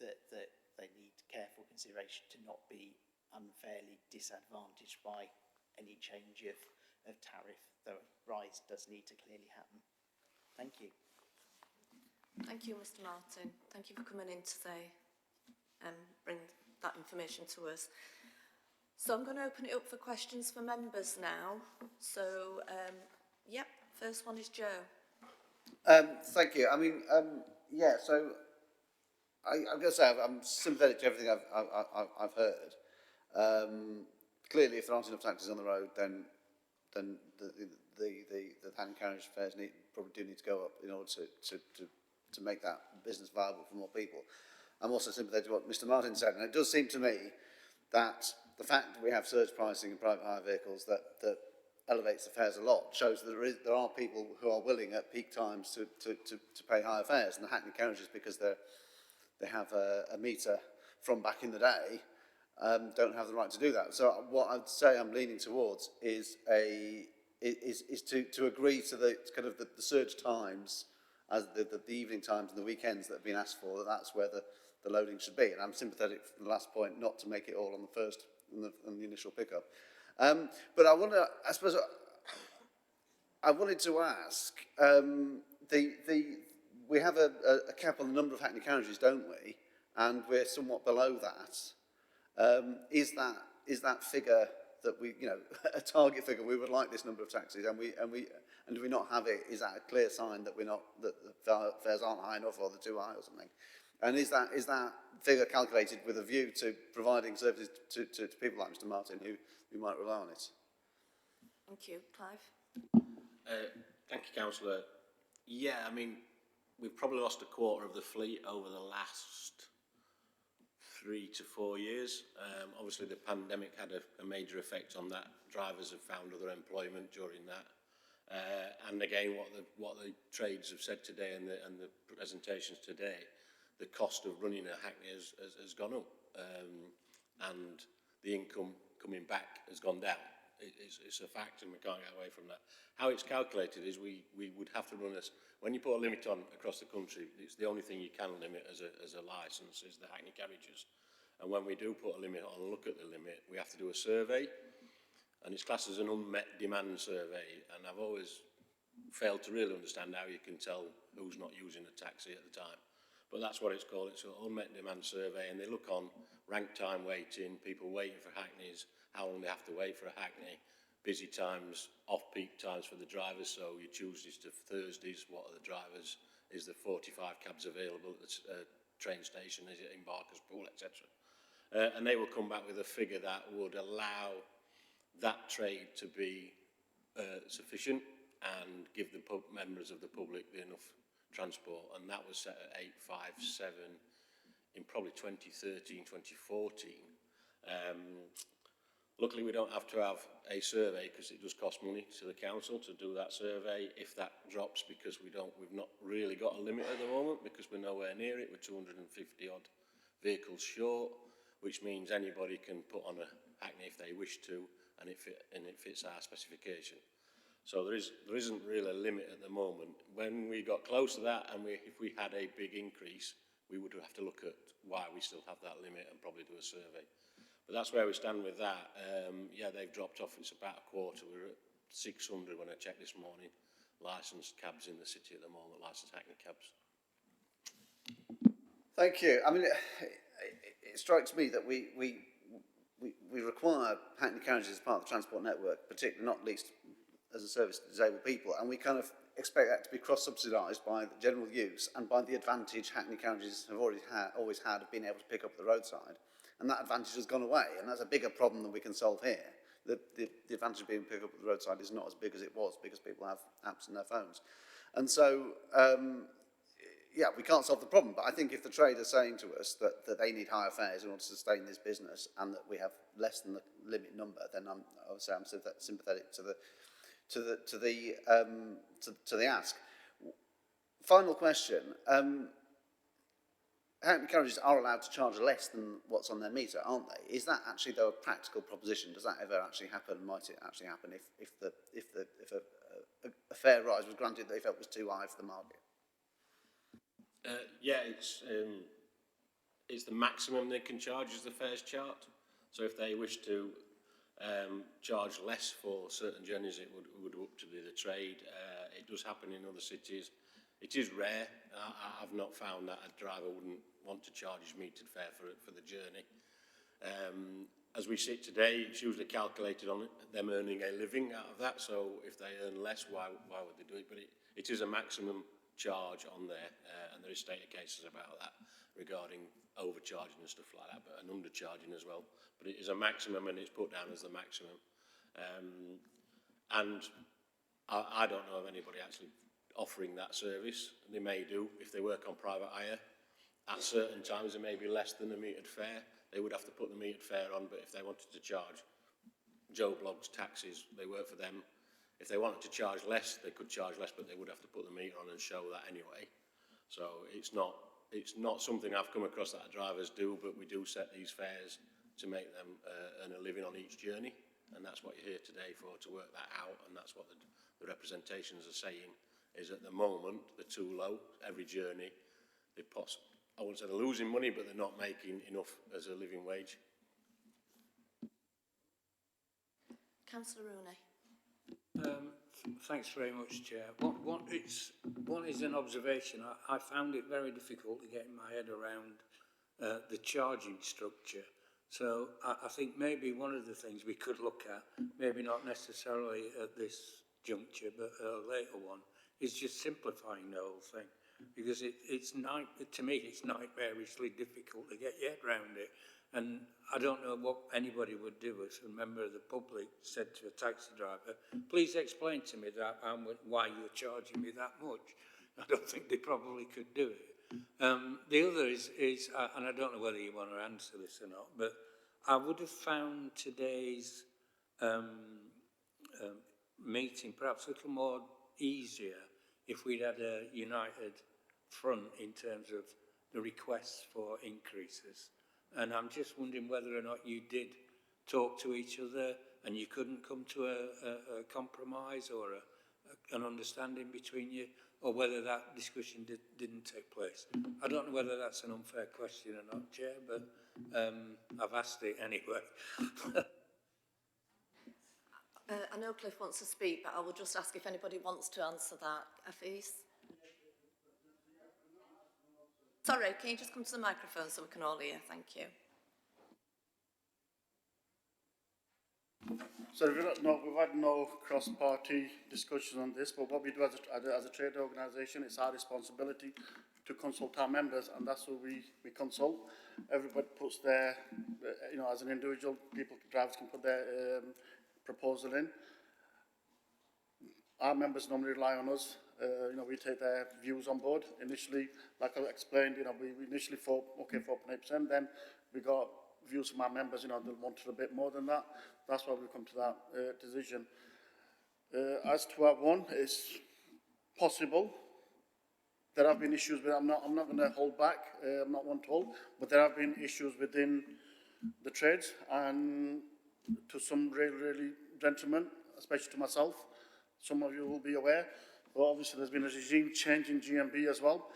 that they need careful consideration to not be unfairly disadvantaged by any change of tariff. The rise does need to clearly happen. Thank you. Thank you, Mr. Martin. Thank you for coming in today and bring that information to us. So I'm going to open it up for questions for members now. So, yep, first one is Joe. Thank you. I mean, yeah, so I'm going to say I'm sympathetic to everything I've heard. Clearly, if there aren't enough taxis on the road, then the hand carriage fares probably do need to go up in order to make that business viable for more people. I'm also sympathetic to what Mr. Martin said, and it does seem to me that the fact that we have surge pricing in private hire vehicles that elevates the fares a lot shows that there are people who are willing at peak times to pay higher fares, and the Hackney carriages, because they have a meter from back in the day, don't have the right to do that. So what I'd say I'm leaning towards is to agree to the kind of the surge times as the evening times and the weekends that have been asked for. That's where the loading should be. And I'm sympathetic for the last point, not to make it all on the first on the initial pickup. But I wanted to ask, we have a cap on the number of Hackney carriages, don't we? And we're somewhat below that. Is that figure that we, you know, a target figure? We would like this number of taxis, and do we not have it? Is that a clear sign that the fares aren't high enough, or they're too high, or something? And is that figure calculated with a view to providing services to people like Mr. Martin who might rely on it? Thank you, Clive. Thank you, Councillor. Yeah, I mean, we've probably lost a quarter of the fleet over the last 3 to 4 years. Obviously, the pandemic had a major effect on that. Drivers have found other employment during that. And again, what the trades have said today and the presentations today, the cost of running a Hackney has gone up, and the income coming back has gone down. It's a fact, and we can't get away from that. How it's calculated is we would have to run when you put a limit on across the country, it's the only thing you can limit as a licence is the Hackney carriages. And when we do put a limit on and look at the limit, we have to do a survey, and it's classed as an unmet demand survey. And I've always failed to really understand how you can tell who's not using a taxi at the time. But that's what it's called. It's an unmet demand survey, and they look on rank time waiting, people waiting for Hackneys, how long they have to wait for a Hackney, busy times, off-peak times for the drivers, so your Tuesdays to Thursdays, what are the drivers, is there 45 cabs available at the train station, is it in Barker's Pool, etc. And they will come back with a figure that would allow that trade to be sufficient and give the members of the public enough transport, and that was set at 857 in probably 2013, 2014. Luckily, we don't have to have a survey because it does cost money to the council to do that survey. If that drops, because we've not really got a limit at the moment, because we're nowhere near it, we're 250 odd vehicles short, which means anybody can put on a Hackney if they wish to, and it fits our specification. So there isn't really a limit at the moment. When we got close to that, and if we had a big increase, we would have to look at why we still have that limit and probably do a survey. But that's where we stand with that. Yeah, they've dropped off. It's about a quarter. We're at 600 when I checked this morning. Licensed cabs in the city at the moment, licensed Hackney cabs. Thank you. I mean, it strikes me that we require Hackney carriages as part of the transport network, particularly not least as a service to disabled people, and we kind of expect that to be cross-subsidised by the general use and by the advantage Hackney carriages have always had of being able to pick up at the roadside, and that advantage has gone away, and that's a bigger problem than we can solve here. The advantage of being picked up at the roadside is not as big as it was because people have apps on their phones, and so yeah, we can't solve the problem, but I think if the trade are saying to us that they need higher fares in order to sustain this business and that we have less than the limit number, then I'm sympathetic to the ask. Final question. Hackney carriages are allowed to charge less than what's on their meter, aren't they? Is that actually, though, a practical proposition? Does that ever actually happen? Might it actually happen if a fare rise was granted they felt was too high for the market? Yeah, it's the maximum they can charge is the fares chart. So if they wish to charge less for certain journeys, it would up to the trade. It does happen in other cities. It is rare. I've not found that a driver wouldn't want to charge his metered fare for the journey. As we sit today, it's usually calculated on them earning a living out of that. So if they earn less, why would they do it? But it is a maximum charge on there, and there is stated cases about that regarding overcharging and stuff like that, but and undercharging as well. But it is a maximum, and it's put down as the maximum. And I don't know of anybody actually offering that service. They may do if they work on private hire. At certain times, it may be less than the metered fare. They would have to put the metered fare on, but if they wanted to charge Joe Blogg's taxis, they work for them. If they wanted to charge less, they could charge less, but they would have to put the meter on and show that anyway. So it's not something I've come across that drivers do, but we do set these fares to make them earn a living on each journey, and that's what you're here today for, to work that out, and that's what the representations are saying, is at the moment they're too low. Every journey, I wouldn't say they're losing money, but they're not making enough as a living wage. Councillor Rooney. Thanks very much, Chair. One is an observation. I found it very difficult to get my head around the charging structure. So I think maybe one of the things we could look at, maybe not necessarily at this juncture, but a later one, is just simplifying the whole thing. Because to me, it's nightmarishly difficult to get your head around it. And I don't know what anybody would do if a member of the public said to a taxi driver, please explain to me why you're charging me that much. I don't think they probably could do it. The other is, and I don't know whether you want to answer this or not, but I would have found today's meeting perhaps a little more easier if we'd had a united front in terms of the requests for increases. And I'm just wondering whether or not you did talk to each other and you couldn't come to a compromise or an understanding between you, or whether that discussion didn't take place. I don't know whether that's an unfair question or not, Chair, but I've asked it anyway. I know Cliff wants to speak, but I will just ask if anybody wants to answer that. Afis? Sorry, can you just come to the microphone so we can all hear? Thank you. So we've had no cross-party discussion on this, but what we do as a trade organisation, it's our responsibility to consult our members, and that's what we consult. Everybody puts their, you know, as an individual, drivers can put their proposal in. Our members normally rely on us. You know, we take their views on board. Initially, like I explained, you know, we initially thought, okay, 4.8%, then we got views from our members, you know, they wanted a bit more than that. That's why we come to that decision. As to our one, it's possible. There have been issues with, I'm not going to hold back, I'm not one to hold, but there have been issues within the trades, and to some really gentlemen, especially to myself, some of you will be aware, but obviously there's been a regime change in GMB as well,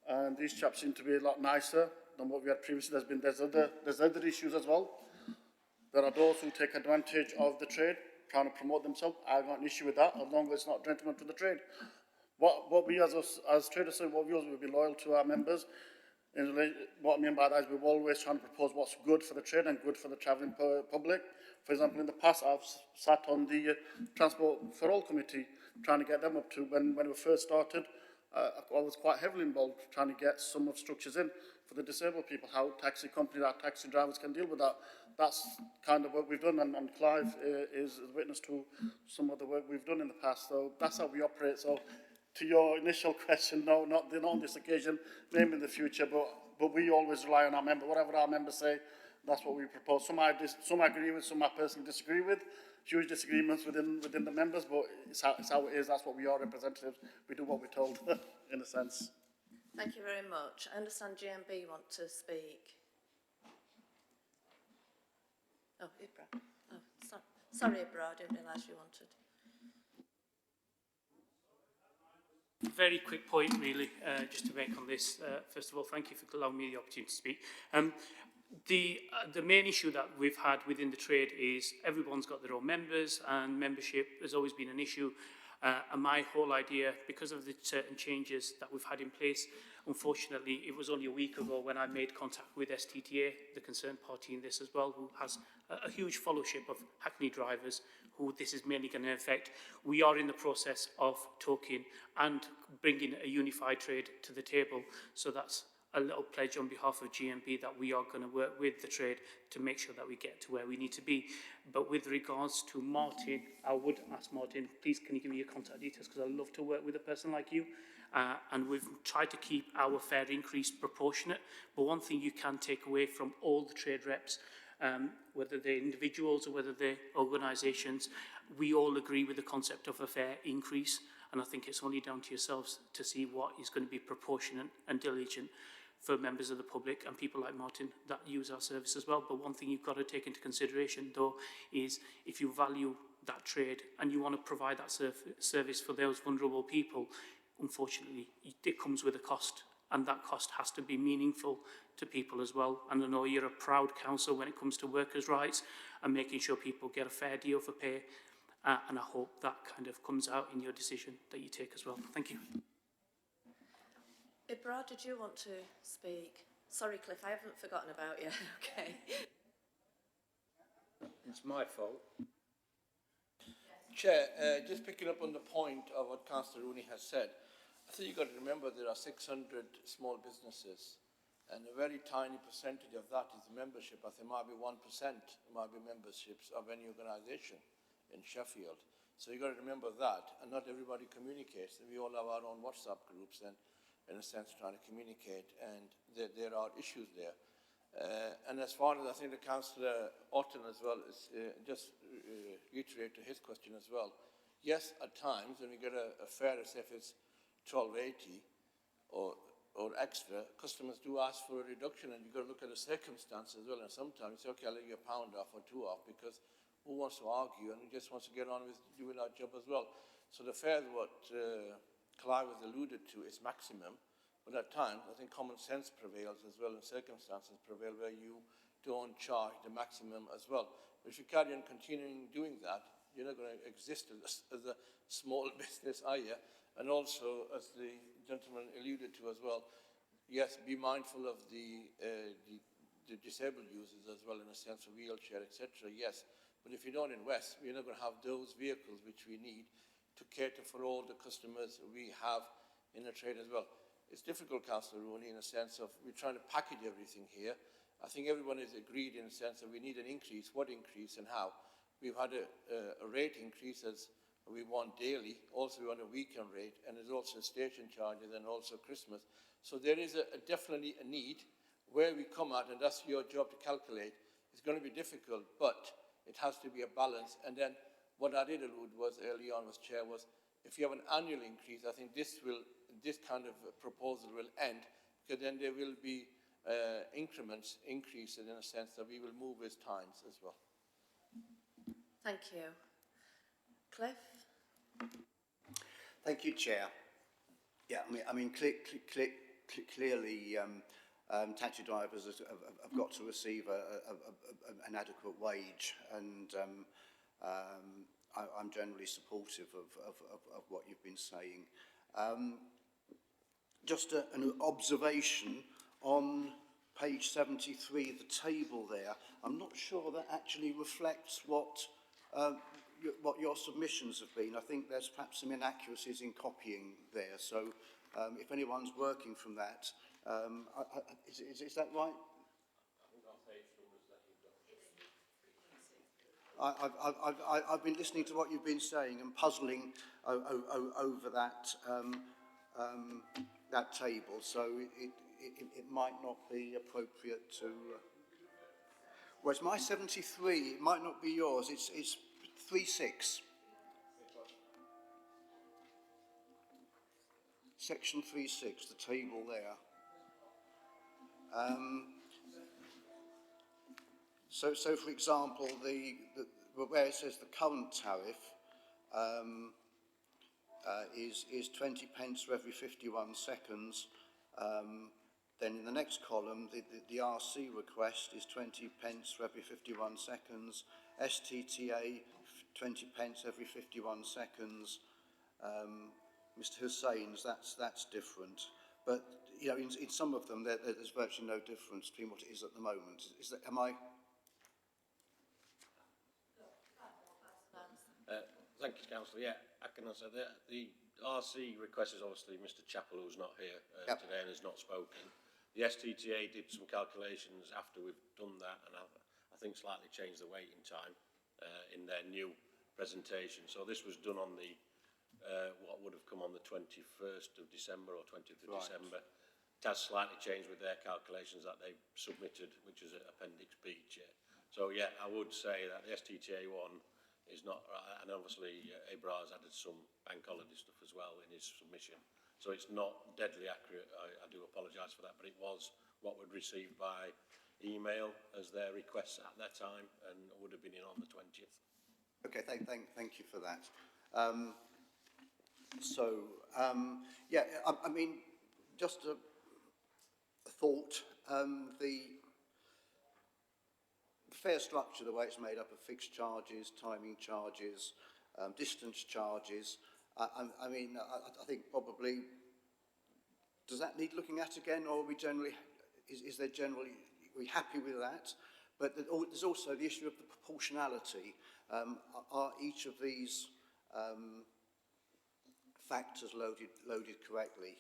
and these chaps seem to be a lot nicer than what we had previously. There's other issues as well. There are those who take advantage of the trade, trying to promote themselves. I've got an issue with that, as long as it's not gentlemen to the trade. What we as traders say, what we always will be loyal to our members. What I mean by that is we're always trying to propose what's good for the trade and good for the travelling public. For example, in the past, I've sat on the Transport for All Committee, trying to get them up to, when we first started, I was quite heavily involved trying to get some of structures in for the disabled people, how taxi companies, our taxi drivers can deal with that. That's kind of what we've done, and Clive is a witness to some of the work we've done in the past. So that's how we operate. So to your initial question, no, not on this occasion, maybe in the future, but we always rely on our members. Whatever our members say, that's what we propose. Some I agree with, some I personally disagree with. Huge disagreements within the members, but it's how it is. That's what we are, representatives. We do what we're told, in a sense. Thank you very much. I understand GMB want to speak. Oh, Ibra. Oh, sorry, Ibra, I didn't realise you wanted. Very quick point, really, just to make on this. First of all, thank you for allowing me the opportunity to speak. The main issue that we've had within the trade is everyone's got their own members, and membership has always been an issue. And my whole idea, because of the certain changes that we've had in place, unfortunately, it was only a week ago when I made contact with STTA, the concerned party in this as well, who has a huge followership of Hackney drivers, who this is mainly going to affect. We are in the process of talking and bringing a unified trade to the table. So that's a little pledge on behalf of GMB that we are going to work with the trade to make sure that we get to where we need to be. But with regards to Martin, I would ask Martin, please can you give me your contact details, because I love to work with a person like you. And we've tried to keep our fare increase proportionate. But one thing you can take away from all the trade reps, whether they're individuals or whether they're organisations, we all agree with the concept of a fare increase. And I think it's only down to yourselves to see what is going to be proportionate and diligent for members of the public and people like Martin that use our service as well. But one thing you've got to take into consideration, though, is if you value that trade and you want to provide that service for those vulnerable people, unfortunately, it comes with a cost, and that cost has to be meaningful to people as well. And I know you're a proud council when it comes to workers' rights and making sure people get a fair deal for pay, and I hope that kind of comes out in your decision that you take as well. Thank you. Ibra, did you want to speak? Sorry, Cliff, I haven't forgotten about you. Okay. It's my fault. Chair, just picking up on the point of what Councillor Rooney has said, I think you've got to remember there are 600 small businesses, and a very tiny percentage of that is membership. I think it might be 1% might be memberships of any organisation in Sheffield. So you've got to remember that, and not everybody communicates. We all have our own WhatsApp groups and, in a sense, trying to communicate, and there are issues there. And as far as I think the Councillor Orton as well, is just reiterate to his question as well, yes, at times when we get a fare, as if it's £12.80 or extra, customers do ask for a reduction, and you've got to look at the circumstances as well. And sometimes you say, okay, I'll let you £1 off or £2 off, because who wants to argue and who just wants to get on with doing our job as well. So the fare, what Clive has alluded to, is maximum, but at times I think common sense prevails as well, and circumstances prevail where you don't charge the maximum as well. But if you carry on continuing doing that, you're not going to exist as a small business, are you? And also, as the gentleman alluded to as well, yes, be mindful of the disabled users as well, in a sense of wheelchair, etc. Yes, but if you don't invest, we're not going to have those vehicles which we need to cater for all the customers we have in the trade as well. It's difficult, Councillor Rooney, in a sense of we're trying to package everything here. I think everyone is agreed in a sense that we need an increase. What increase and how? We've had a rate increase as we want daily, also on a weekend rate, and there's also station charges and also Christmas. So there is definitely a need. Where we come at, and that's your job to calculate, it's going to be difficult, but it has to be a balance. And then what I did allude was early on, as Chair, was if you have an annual increase, I think this kind of proposal will end, because then there will be increments increasing in a sense that we will move with times as well. Thank you. Cliff? Thank you, Chair. Yeah, clearly taxi drivers have got to receive an adequate wage, and I'm generally supportive of what you've been saying. Just an observation on page 73, the table there. I'm not sure that actually reflects what your submissions have been. I think there's perhaps some inaccuracies in copying there. So if anyone's working from that, is that right? I've been listening to what you've been saying and puzzling over that that table, so it might not be appropriate to. Well, it's my 73. It might not be yours. It's 3.6. Section 3.6, the table there. So for example, where it says the current tariff is 20 pence for every 51 seconds. Then in the next column, the RC request is 20 pence for every 51 seconds. STTA, 20 pence every 51 seconds. Mr. Hussein's, that's different. But you know, in some of them, there's virtually no difference between what it is at the moment. Is that, am I? Thank you, Councillor. Yeah, I can answer that. The RC request is obviously Mr. Chappell, who's not here today and has not spoken. The STTA did some calculations after we've done that, and I think slightly changed the waiting time in their new presentation. So this was done on the what would have come on the 21st of December or 20th of December. It has slightly changed with their calculations that they submitted, which is Appendix B, Chair. So yeah, I would say that the STTA one is not, and obviously Ibra has added some bank holiday stuff as well in his submission. So it's not deadly accurate. I do apologise for that, but it was what we'd received by email as their requests at that time, and would have been in on the 20th. Okay, thank you for that. Yeah, I mean, just a thought. The fare structure, the way it's made up of fixed charges, timing charges, distance charges, I mean, I think probably, does that need looking at again, or are we generally, is there generally, are we happy with that? But there's also the issue of the proportionality. Are each of these factors loaded correctly?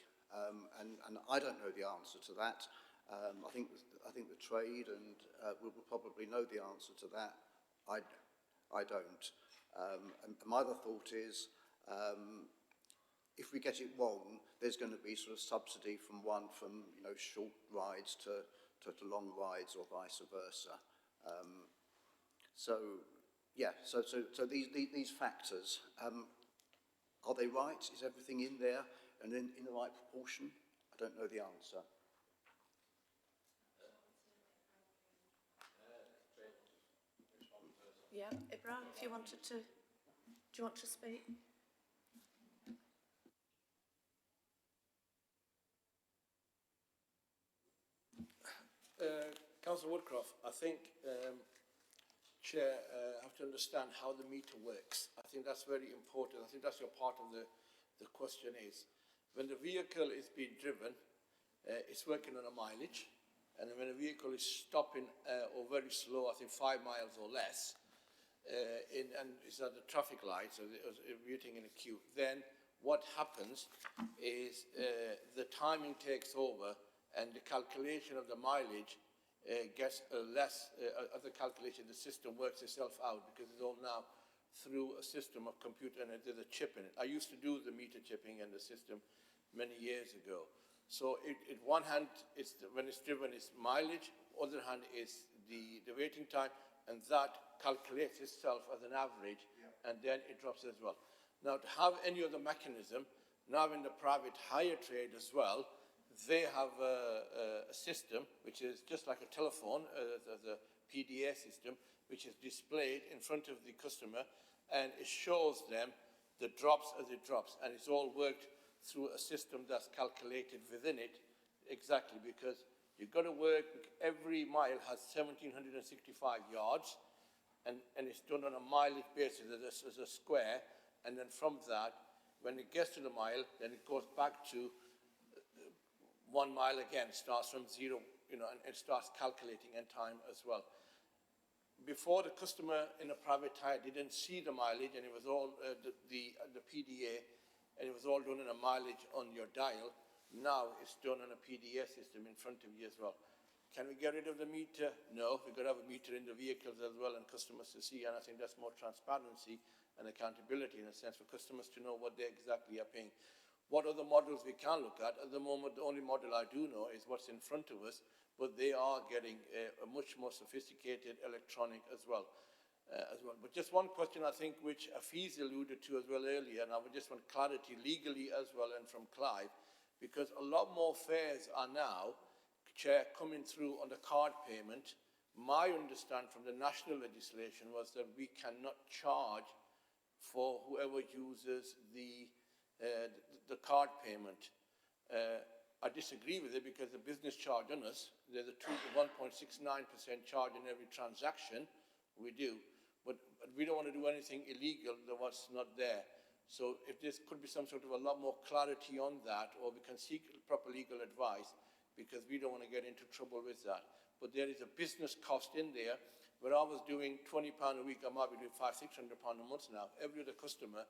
And I don't know the answer to that. I think the trade and will probably know the answer to that. I don't. And my other thought is, if we get it wrong, there's going to be sort of subsidy from short rides to long rides or vice versa. So yeah, so these factors. Are they right? Is everything in there and in the right proportion? I don't know the answer. Yeah, Ibrahim, if you wanted to, do you want to speak? Councillor Woodcroft, I think, Chair, have to understand how the meter works. I think that's very important. I think that's your part of the question is. When the vehicle is being driven, it's working on a mileage, and when a vehicle is stopping or very slow, I think 5 miles or less, and it's at the traffic light, so waiting in a queue, then what happens is the timing takes over and the calculation of the mileage gets less, of the calculation, the system works itself out because it's all now through a system of computer and there's a chip in it. I used to do the meter chipping in the system many years ago. So one hand, when it's driven, it's mileage, other hand is the waiting time, and that calculates itself as an average, and then it drops as well. Now, to have any other mechanism, now in the private hire trade as well, they have a system which is just like a telephone, the PDA system, which is displayed in front of the customer, and it shows them the drops as it drops, and it's all worked through a system that's calculated within it exactly, because you've got to work, every mile has 1,765 yards, and it's done on a mileage basis as a square, and then from that, when it gets to the mile, then it goes back to 1 mile again, starts from zero, and it starts calculating in time as well. Before, the customer in a private hire didn't see the mileage, and it was all the PDA, and it was all done in a mileage on your dial. Now it's done on a PDA system in front of you as well. Can we get rid of the meter? No, we've got to have a meter in the vehicles as well and customers to see, and I think that's more transparency and accountability in a sense for customers to know what they exactly are paying. What other models we can look at the moment, the only model I do know is what's in front of us, but they are getting a much more sophisticated electronic as well. But just one question, I think, which Afiz alluded to as well earlier, and I would just want clarity legally as well and from Clive, because a lot more fares are now, Chair, coming through on the card payment. My understanding from the national legislation was that we cannot charge for whoever uses the card payment. I disagree with it because the business charge on us, there's a 1.69% charge in every transaction we do, but we don't want to do anything illegal than what's not there. So if there could be some sort of a lot more clarity on that, or we can seek proper legal advice, because we don't want to get into trouble with that. But there is a business cost in there, where I was doing £20 a week, I might be doing £500–600 a month now. Every other customer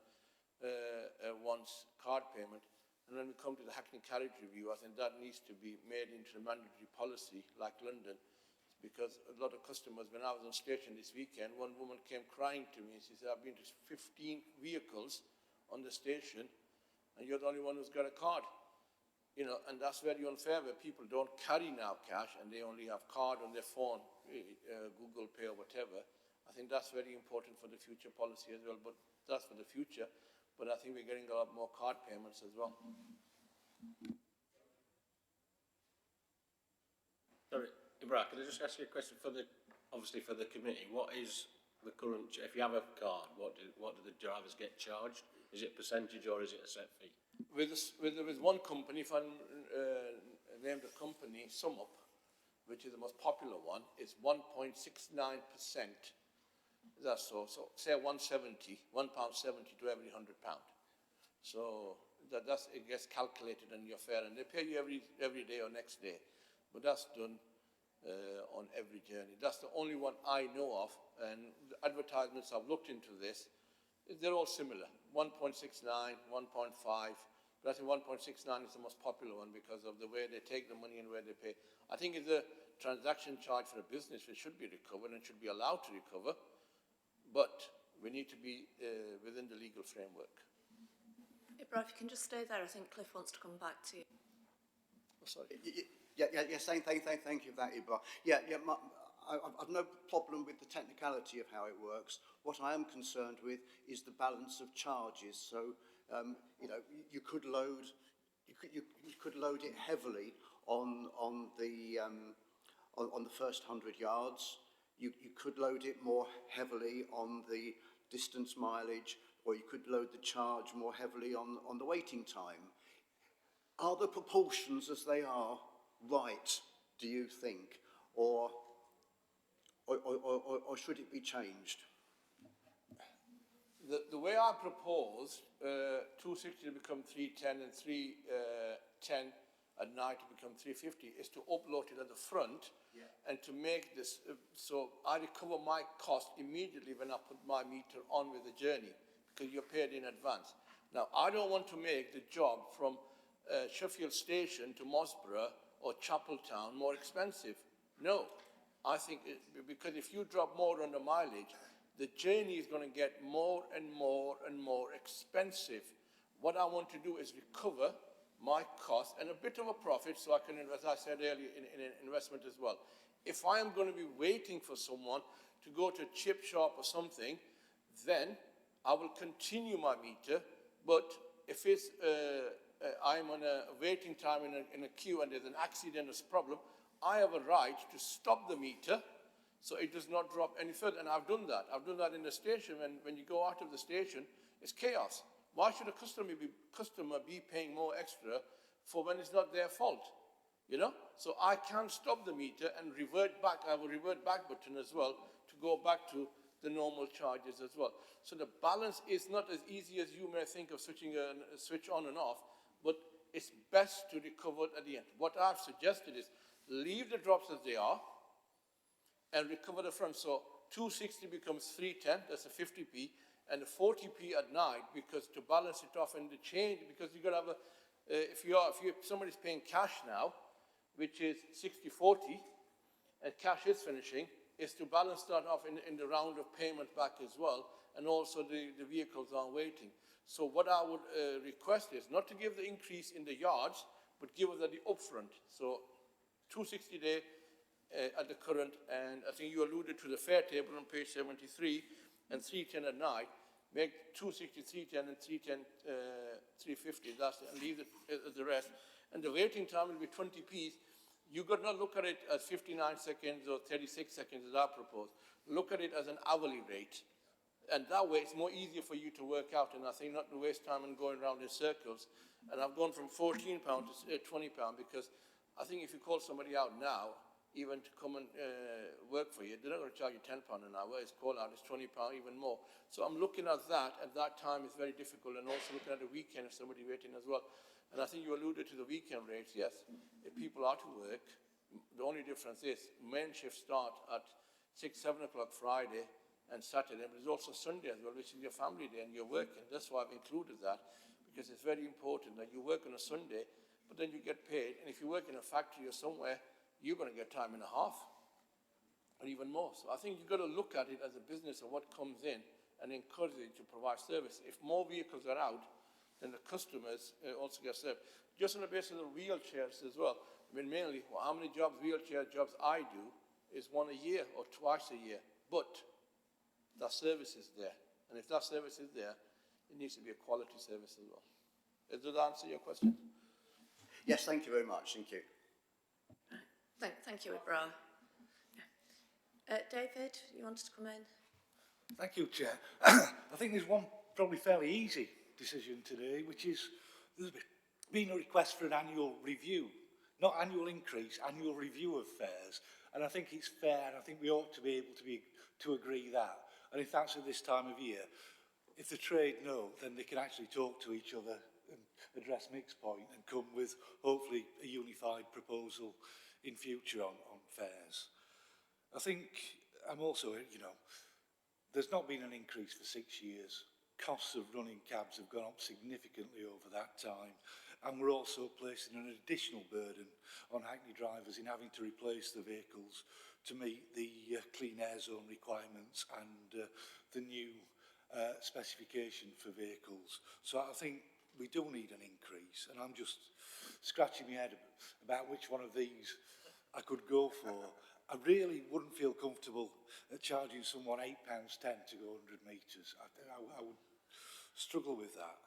wants card payment. And when we come to the Hackney Carriage review, I think that needs to be made into a mandatory policy like London, because a lot of customers, when I was on station this weekend, one woman came crying to me and she said, I've been to 15 vehicles on the station and you're the only one who's got a card. And that's very unfair, where people don't carry now cash and they only have card on their phone, Google Pay or whatever. I think that's very important for the future policy as well, but that's for the future. But I think we're getting a lot more card payments as well. Sorry, Ibrahim, can I just ask you a question obviously for the committee? What is the current, if you have a card, what do the drivers get charged? Is it percentage or is it a set fee? With one company, if I name the company, SumUp, which is the most popular one, is 1.69%. That's so say £1.70 to every £100. So that's it gets calculated on your fare, and they pay you every day or next day. But that's done on every journey. That's the only one I know of, and the advertisements I've looked into this, they're all similar. 1.69, 1.5, but I think 1.69 is the most popular one because of the way they take the money and where they pay. I think it's a transaction charge for a business which should be recovered and should be allowed to recover, but we need to be within the legal framework. Ibrahim, if you can just stay there, I think Cliff wants to come back to you. Oh, sorry. Thank you for that, Ibra. I've no problem with the technicality of how it works. What I am concerned with is the balance of charges. So You know, you could load it heavily on the first 100 yards. You could load it more heavily on the distance mileage, or you could load the charge more heavily on the waiting time. Are the proportions as they are right, do you think, or should it be changed? The way I proposed 260 to become 310 and 310 at night to become 350 is to upload it at the front, and to make this so I recover my cost immediately when I put my meter on with the journey, because you're paid in advance. Now, I don't want to make the job from Sheffield Station to Mossborough or Chapeltown more expensive. No, I think because if you drop more on the mileage, the journey is going to get more and more and more expensive. What I want to do is recover my cost and a bit of a profit, so I can invest, as I said earlier, in an investment as well. If I am going to be waiting for someone to go to a chip shop or something, then I will continue my meter. But if it's I'm on a waiting time in a queue and there's an accident or problem, I have a right to stop the meter so it does not drop any further. And I've done that. I've done that in the station. When you go out of the station, it's chaos. Why should a customer be paying more extra for when it's not their fault? You know? So I can stop the meter and revert back. I have a revert back button as well to go back to the normal charges as well. So the balance is not as easy as you may think of switching a switch on and off, but it's best to recover it at the end. What I've suggested is leave the drops as they are and recover the front. So 260 becomes 310, that's a 50p, and a 40p at night, because to balance it off and the change, because you've got to have a, if somebody's paying cash now, which is 60-40, and cash is finishing, is to balance that off in the round of payment back as well, and also the vehicles are waiting. So what I would request is not to give the increase in the yards, but give us at the upfront. So 260 day at the current, and I think you alluded to the fare table on page 73, and 310 at night, make 260, 310, and 310, 350, that's it, and leave the rest. And the waiting time will be 20p's. You got not look at it as 59 seconds or 36 seconds as I propose. Look at it as an hourly rate. And that way it's more easier for you to work out, and I think not to waste time in going around in circles. And I've gone from £14 to £20, because I think if you call somebody out now, even to come and work for you, they're not going to charge you £10 an hour. It's call out, it's £20, even more. So I'm looking at that time is very difficult, and also looking at the weekend if somebody waiting as well. And I think you alluded to the weekend rates. Yes, if people are to work, the only difference is main shifts start at 6, 7 o'clock Friday and Saturday, but there's also Sunday as well, which is your family day and you're working. That's why I've included that, because it's very important that you work on a Sunday, but then you get paid. And if you work in a factory or somewhere, you're going to get time and a half, or even more. So I think you've got to look at it as a business of what comes in and encourage it to provide service. If more vehicles are out, then the customers also get served. Just on the basis of the wheelchairs as well. I mean, mainly, how many wheelchair jobs I do is one a year or twice a year. But that service is there. And if that service is there, it needs to be a quality service as well. Does that answer your question? Yes, thank you very much. Thank you. Thank you, Ibrahim. David, you wanted to come in? Thank you, Chair. I think there's one probably fairly easy decision today, which is there's been a request for an annual review, not annual increase, annual review of fares. And I think it's fair, and I think we ought to be able to agree that. And if that's at this time of year, if the trade know, then they can actually talk to each other and address mixed point and come with hopefully a unified proposal in future on fares. I think I'm also, there's not been an increase for 6 years. Costs of running cabs have gone up significantly over that time, and we're also placing an additional burden on Hackney drivers in having to replace the vehicles to meet the clean air zone requirements and the new specification for vehicles. So I think we do need an increase, and I'm just scratching my head about which one of these I could go for. I really wouldn't feel comfortable charging someone £8.10 to go 100 metres. I would struggle with that.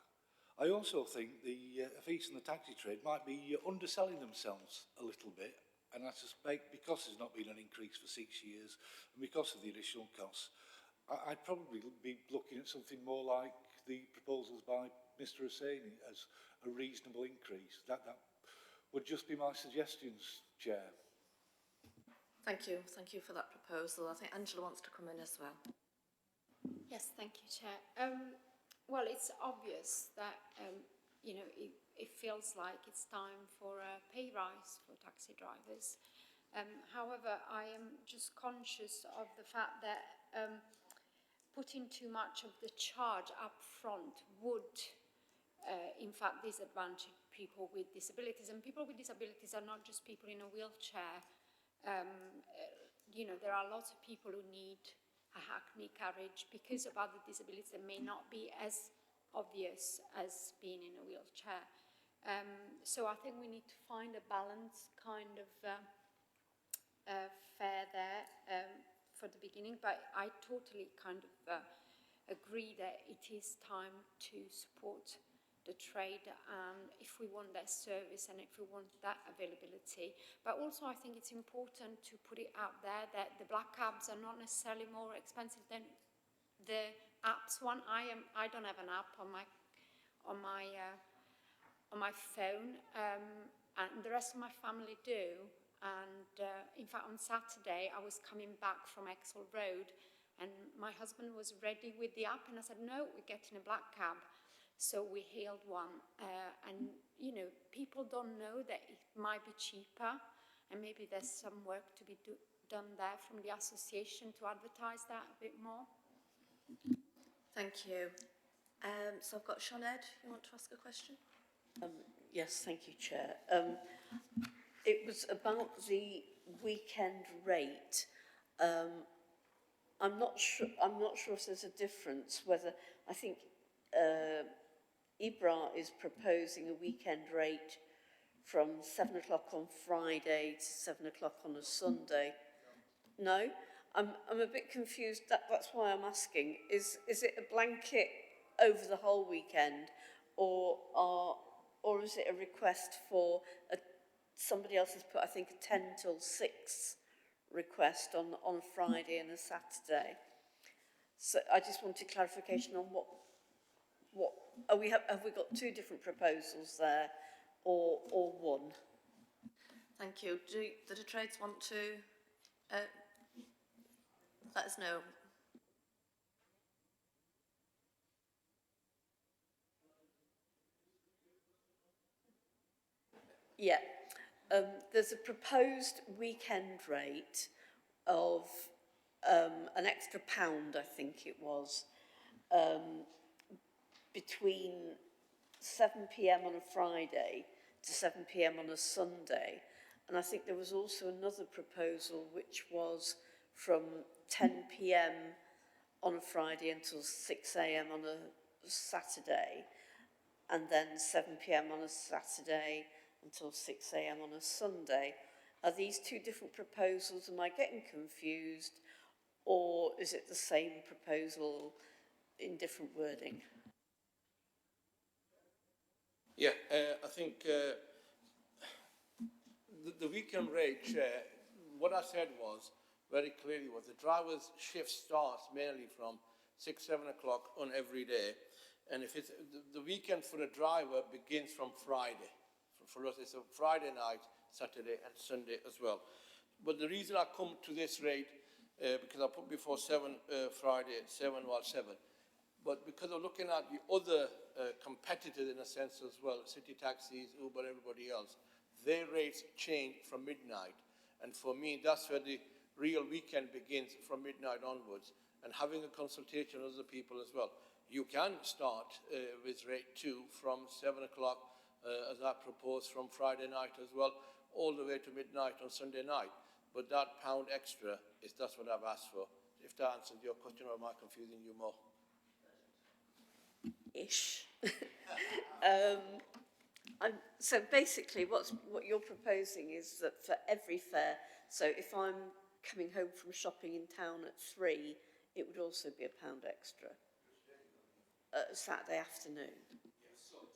I also think the fees in the taxi trade might be underselling themselves a little bit, and I suspect because there's not been an increase for 6 years and because of the additional costs, I'd probably be looking at something more like the proposals by Mr Hussaini as a reasonable increase. That would just be my suggestions, Chair. Thank you for that proposal. I think Angela wants to come in as well. Yes, thank you, Chair. Well, it's obvious that, you know, it feels like it's time for a pay rise for taxi drivers. However, I am just conscious of the fact that putting too much of the charge up front would, in fact, disadvantage people with disabilities. And people with disabilities are not just people in a wheelchair. You know, there are lots of people who need a Hackney carriage because of other disabilities that may not be as obvious as being in a wheelchair. So I think we need to find a balanced kind of fare there for the beginning, but I totally kind of agree that it is time to support the trade if we want that service and if we want that availability. But also I think it's important to put it out there that the black cabs are not necessarily more expensive than the apps one. I don't have an app on my phone, and the rest of my family do. And in fact, on Saturday I was coming back from Excel Road, and my husband was ready with the app, and I said, "No, we're getting a black cab." So we hailed one, and you know, people don't know that it might be cheaper, and maybe there's some work to be done there from the association to advertise that a bit more. Thank you. So I've got Sinead, you want to ask a question? Yes, thank you, Chair. It was about the weekend rate. I'm not sure if there's a difference. Whether I think Ibra is proposing a weekend rate from 7 o'clock on Friday to 7 o'clock on a Sunday. No, I'm a bit confused. That's why I'm asking. Is it a blanket over the whole weekend, or is it a request for somebody else has put, I think, a 10 till 6 request on Friday and a Saturday. So I just wanted clarification on what have we got two different proposals there, or one? Thank you. Do the trades want to let us know? Yeah. There's a proposed weekend rate of an extra £1, I think it was, between 7 p.m. on a Friday to 7 p.m. on a Sunday. And I think there was also another proposal which was from 10 p.m. on a Friday until 6 a.m. on a Saturday, and then 7 p.m. on a Saturday until 6 a.m. on a Sunday. Are these two different proposals? Am I getting confused? Or is it the same proposal in different wording? Yeah, I think the weekend rate, Chair, what I said was, very clearly, was the driver's shift starts mainly from 6, 7 o'clock on every day. And if it's the weekend for a driver begins from Friday. For us, it's a Friday night, Saturday and Sunday as well. But the reason I come to this rate, because I put before 7 Friday, 7 was 7. But because of looking at the other competitors in a sense as well, city taxis, Uber, everybody else, their rates change from midnight. And for me, that's where the real weekend begins, from midnight onwards. And having a consultation with other people as well. You can start with rate 2 from 7 o'clock, as I proposed, from Friday night as well, all the way to midnight on Sunday night. But that £1 extra, that's what I've asked for. If that answers your question, or am I confusing you more? Ish. So basically what you're proposing is that for every fare, so if I'm coming home from shopping in town at 3, it would also be £1 extra. Saturday afternoon. Yes, so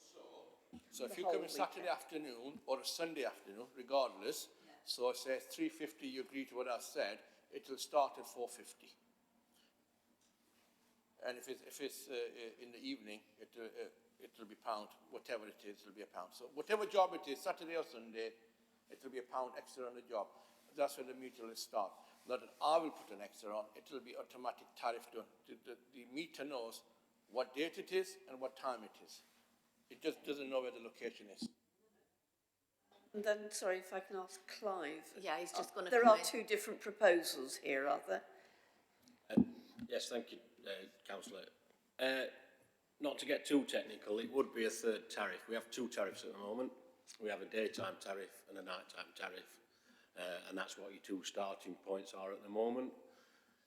So if The you come whole in Saturday weekend. afternoon or a Sunday afternoon, regardless, so say 350, you agree to what I've said, it will start at 450. And if it's in the evening, it'll be pound, whatever it is, it'll be a pound. So whatever job it is, Saturday or Sunday, it'll be a pound extra on the job. That's when the meter will start. Not that I will put an extra on, it'll be automatic tariff done. The meter knows what date it is and what time it is. It just doesn't know where the location is. And then, sorry, if I can ask Clive. Yeah, he's just going to There come are in. two different proposals here, are there? Yes, thank you, Councillor. Not to get too technical, it would be a third tariff. We have two tariffs at the moment. We have a daytime tariff and a nighttime tariff, and that's what your two starting points are at the moment.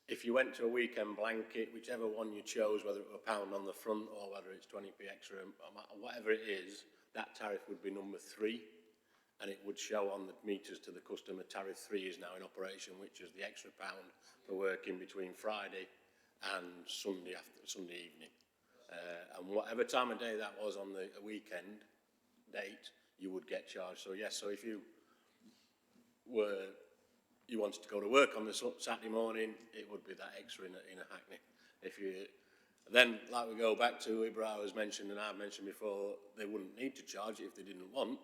If you went to a weekend blanket, whichever one you chose, whether it were £1 on the front or whether it's 20p extra, whatever it is, that tariff would be number 3, and it would show on the meters to the customer tariff 3 is now in operation, which is the extra £1 for working between Friday and Sunday evening. And whatever time of day that was on the weekend date, you would get charged. So yes, so if you wanted to go to work on the Saturday morning, it would be that extra in a Hackney. If you then, like we go back to Ibra was mentioned and I've mentioned before, they wouldn't need to charge it if they didn't want.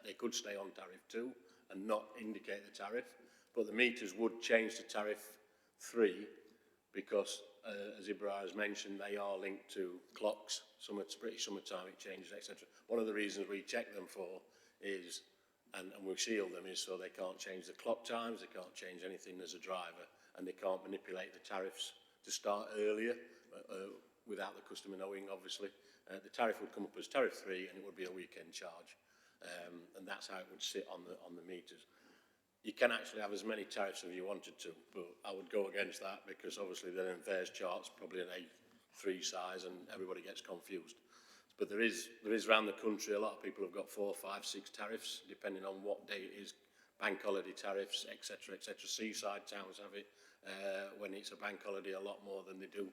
They could stay on tariff 2 and not indicate the tariff, but the meters would change to tariff 3 because, as Ibra has mentioned, they are linked to clocks. Pretty summertime it changes, etc. One of the reasons we check them for is, and we shield them, is so they can't change the clock times, they can't change anything as a driver, and they can't manipulate the tariffs to start earlier without the customer knowing, obviously. The tariff would come up as tariff 3 and it would be a weekend charge. And that's how it would sit on the meters. You can actually have as many tariffs as you wanted to, but I would go against that because obviously they're in fares charts, probably an A3 size, and everybody gets confused. But there is around the country, a lot of people have got 4, 5, 6 tariffs, depending on what day it is, bank holiday tariffs, etc., etc. Seaside towns have it when it's a bank holiday a lot more than they do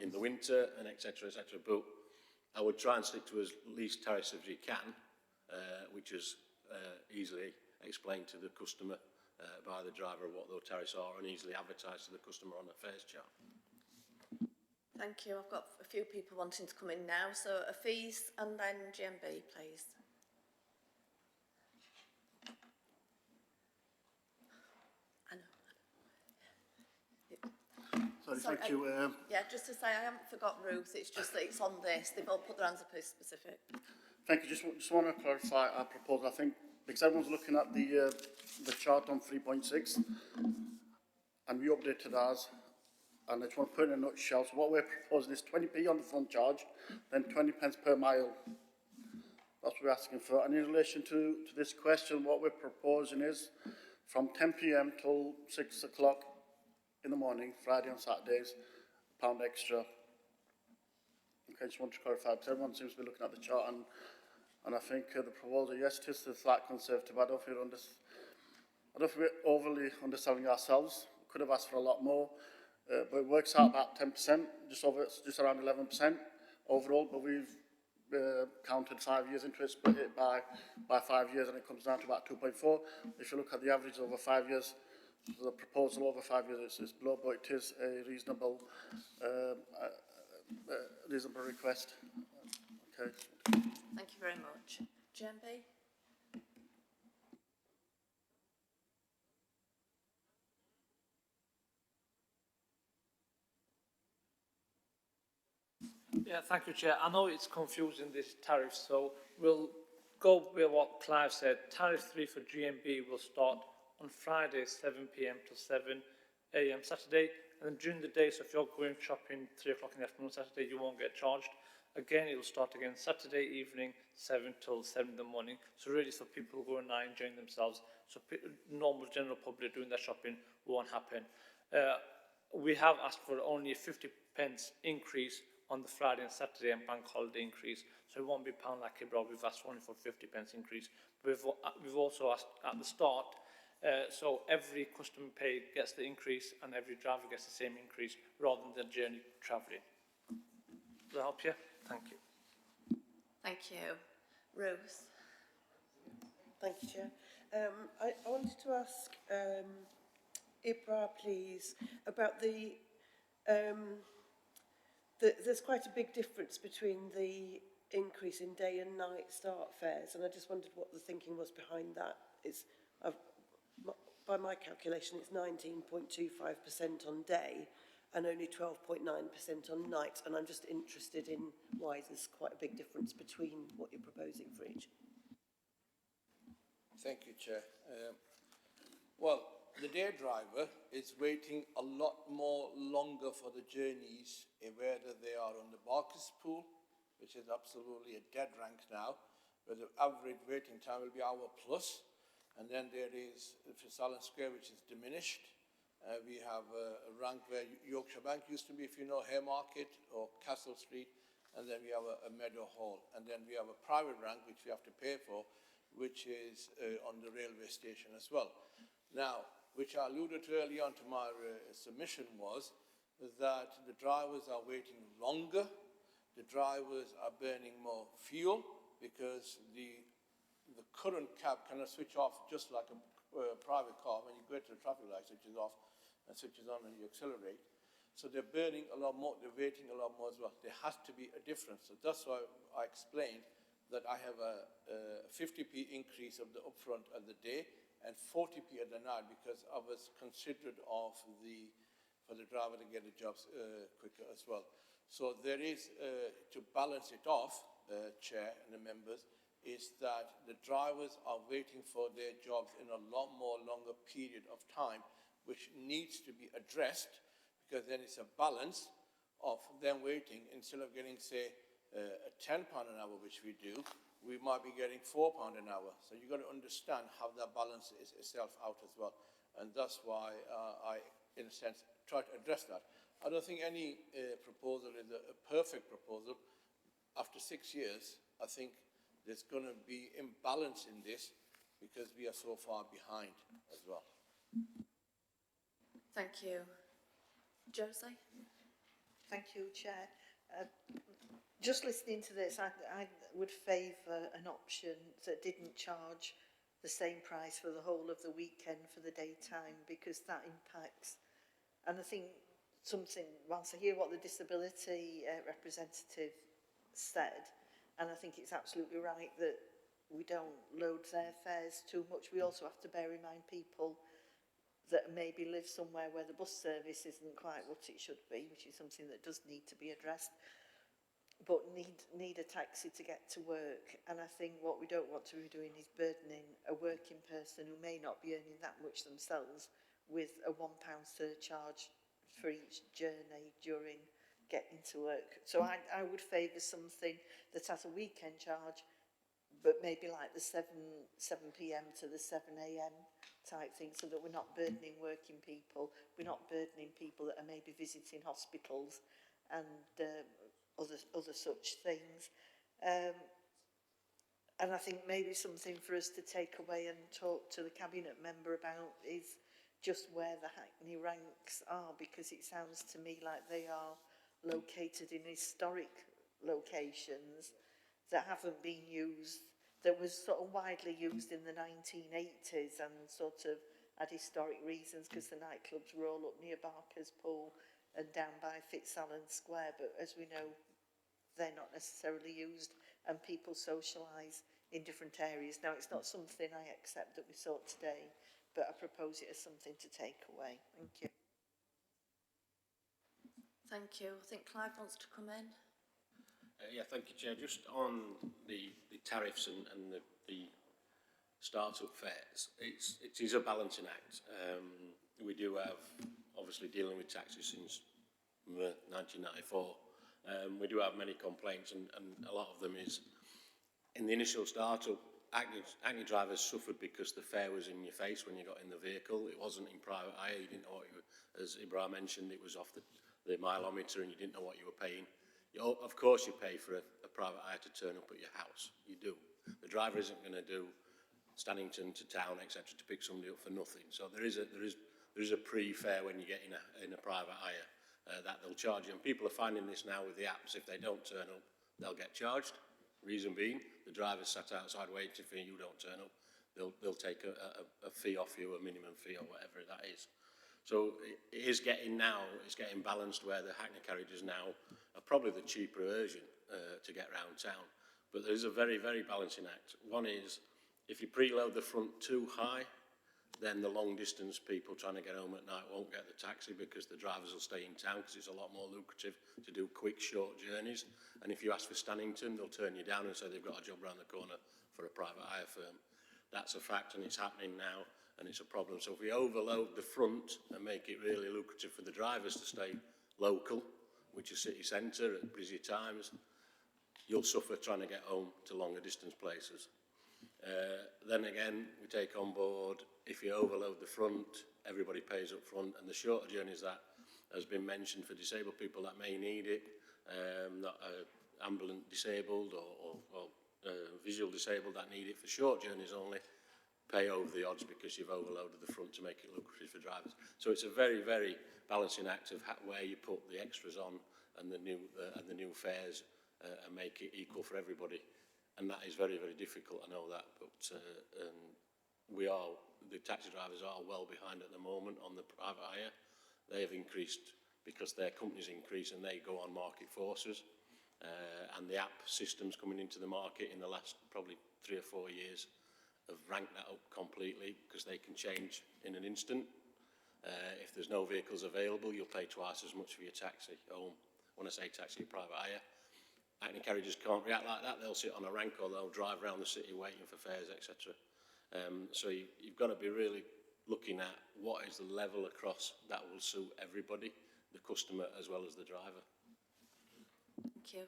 in the winter, and etc., etc. But I would try and stick to as least tariffs as you can, which is easily explained to the customer by the driver what those tariffs are and easily advertised to the customer on a fares chart. Thank you. I've got a few people wanting to come in now. So fees and then GMB, please. Sorry, thank you. Yeah, just to say, I haven't forgot Ruth. It's just that it's on this. They've all put their hands up as specific. Thank you. Just want to clarify our proposal. I think because everyone's looking at the chart on 3.6, and we updated ours, and I just want to put it in a nutshell. So what we're proposing is 20p on the front charge, then 20 pence per mile. That's what we're asking for. And in relation to this question, what we're proposing is from 10 p.m. till 6 o'clock in the morning, Friday and Saturdays, £1 extra. Okay, just want to clarify, because everyone seems to be looking at the chart, and I think the proposal, yes, it is slightly conservative. I don't feel we're overly underselling ourselves. We could have asked for a lot more, but it works out about 10%, just around 11% overall. But we've counted 5 years into it, split it by 5 years, and it comes down to about 2.4. If you look at the average over 5 years, the proposal over 5 years is below, but it is a reasonable request. Okay. Thank you very much. GMB? Yeah, thank you, Chair. I know it's confusing, this tariff, so we'll go with what Clive said. Tariff 3 for GMB will start on Friday, 7 p.m. to 7 a.m. Saturday, and then during the day, so if you're going shopping 3 o'clock in the afternoon Saturday, you won't get charged. Again, it will start again Saturday evening, 7 till 7 in the morning. So really, so people who are now enjoying themselves, so normal general public doing their shopping won't happen. We have asked for only a 50 pence increase on the Friday and Saturday and bank holiday increase. So it won't be pound like abroad. We've asked only for 50 pence increase. We've also asked at the start, so every customer paid gets the increase and every driver gets the same increase rather than the journey travelling. Does that help you? Thank you. Thank you. Ruth? Thank you, Chair. I wanted to ask Ibra, please, about there's quite a big difference between the increase in day and night start fares, and I just wondered what the thinking was behind that. By my calculation, it's 19.25% on day and only 12.9% on night, and I'm just interested in why there's quite a big difference between what you're proposing for each. Thank you, Chair. Well, the day driver is waiting a lot more longer for the journeys, whether they are on the Barker's Pool, which is absolutely a dead rank now, where the average waiting time will be hour plus. And then there is Salon Square, which is diminished. We have a rank where Yorkshire Bank used to be, if you know, Haymarket or Castle Street. And then we have a Meadow Hall. And then we have a private rank, which we have to pay for, which is on the railway station as well. Now, which I alluded to early on to my submission was that the drivers are waiting longer, the drivers are burning more fuel because the current cab cannot switch off just like a private car. When you go to the traffic light, switches off and switches on and you accelerate. So they're burning a lot more, they're waiting a lot more as well. There has to be a difference. So that's why I explained that I have a 50p increase of the upfront at the day and 40p at the night, because I was considerate of for the driver to get the jobs quicker as well. So there is, to balance it off, Chair and the members, is that the drivers are waiting for their jobs in a lot more longer period of time, which needs to be addressed, because then it's a balance of them waiting. Instead of getting, say, a £10 an hour, which we do, we might be getting £4 an hour. So you've got to understand how that balance is itself out as well. And that's why I, in a sense, try to address that. I don't think any proposal is a perfect proposal. After 6 years, I think there's going to be imbalance in this because we are so far behind as well. Thank you. Josie? Thank you, Chair. Just listening to this, I would favour an option that didn't charge the same price for the whole of the weekend for the daytime, because that impacts. And I think whilst I hear what the disability representative said, and I think it's absolutely right that we don't load their fares too much, we also have to bear in mind people that maybe live somewhere where the bus service isn't quite what it should be, which is something that does need to be addressed, but need a taxi to get to work. And I think what we don't want to be doing is burdening a working person who may not be earning that much themselves with a £1 surcharge for each journey during getting to work. So I would favour something that has a weekend charge, but maybe like the 7 p.m. to the 7 a.m. type thing, so that we're not burdening working people, we're not burdening people that are maybe visiting hospitals and other such things. And I think maybe something for us to take away and talk to the Cabinet member about is just where the Hackney ranks are, because it sounds to me like they are located in historic locations that haven't been used, that was sort of widely used in the 1980s and sort of had historic reasons, because the nightclubs were all up near Barker's Pool and down by Fitzallen Square, but as we know, they're not necessarily used and people socialise in different areas. Now, it's not something I accept that we sought today, but I propose it as something to take away. Thank you. Thank you. I think Clive wants to come in. Yeah, thank you, Chair. Just on the tariffs and the start-up fares, it is a balancing act. We do have, obviously, dealing with taxis since 1994. We do have many complaints, and a lot of them is, in the initial start-up, Hackney drivers suffered because the fare was in your face when you got in the vehicle. It wasn't in private hire. You didn't know what you were, as Ibrahim mentioned, it was off the mileometer and you didn't know what you were paying. Of course you pay for a private hire to turn up at your house. You do. The driver isn't going to do Stannington to town, etc., to pick somebody up for nothing. So there is a pre-fare when you get in a private hire that they'll charge you. And people are finding this now with the apps. If they don't turn up, they'll get charged. Reason being, the driver's sat outside waiting for you, you don't turn up, they'll take a fee off you, a minimum fee or whatever that is. So it's getting balanced where the Hackney carriages now are probably the cheaper version to get round town. But there's a very, very balancing act. One is, if you preload the front too high, then the long distance people trying to get home at night won't get the taxi because the drivers will stay in town because it's a lot more lucrative to do quick, short journeys. And if you ask for Stannington, they'll turn you down and say they've got a job around the corner for a private hire firm. That's a fact, and it's happening now, and it's a problem. So if we overload the front and make it really lucrative for the drivers to stay local, which is city centre at busy times, you'll suffer trying to get home to longer distance places. Then again, we take on board, if you overload the front, everybody pays up front, and the shorter journeys that has been mentioned for disabled people that may need it, not ambulant disabled or visual disabled that need it for short journeys only, pay over the odds because you've overloaded the front to make it lucrative for drivers. So it's a very, very balancing act of where you put the extras on and the new fares and make it equal for everybody. And that is very, very difficult, I know that, but the taxi drivers are well behind at the moment on the private hire. They have increased because their companies increase and they go on market forces. And the app systems coming into the market in the last probably 3 or 4 years have ranked that up completely because they can change in an instant. If there's no vehicles available, you'll pay twice as much for your taxi home. When I say taxi, private hire. Hackney carriages can't react like that. They'll sit on a rank or they'll drive around the city waiting for fares, etc. So you've got to be really looking at what is the level across that will suit everybody, the customer as well as the driver. Thank you.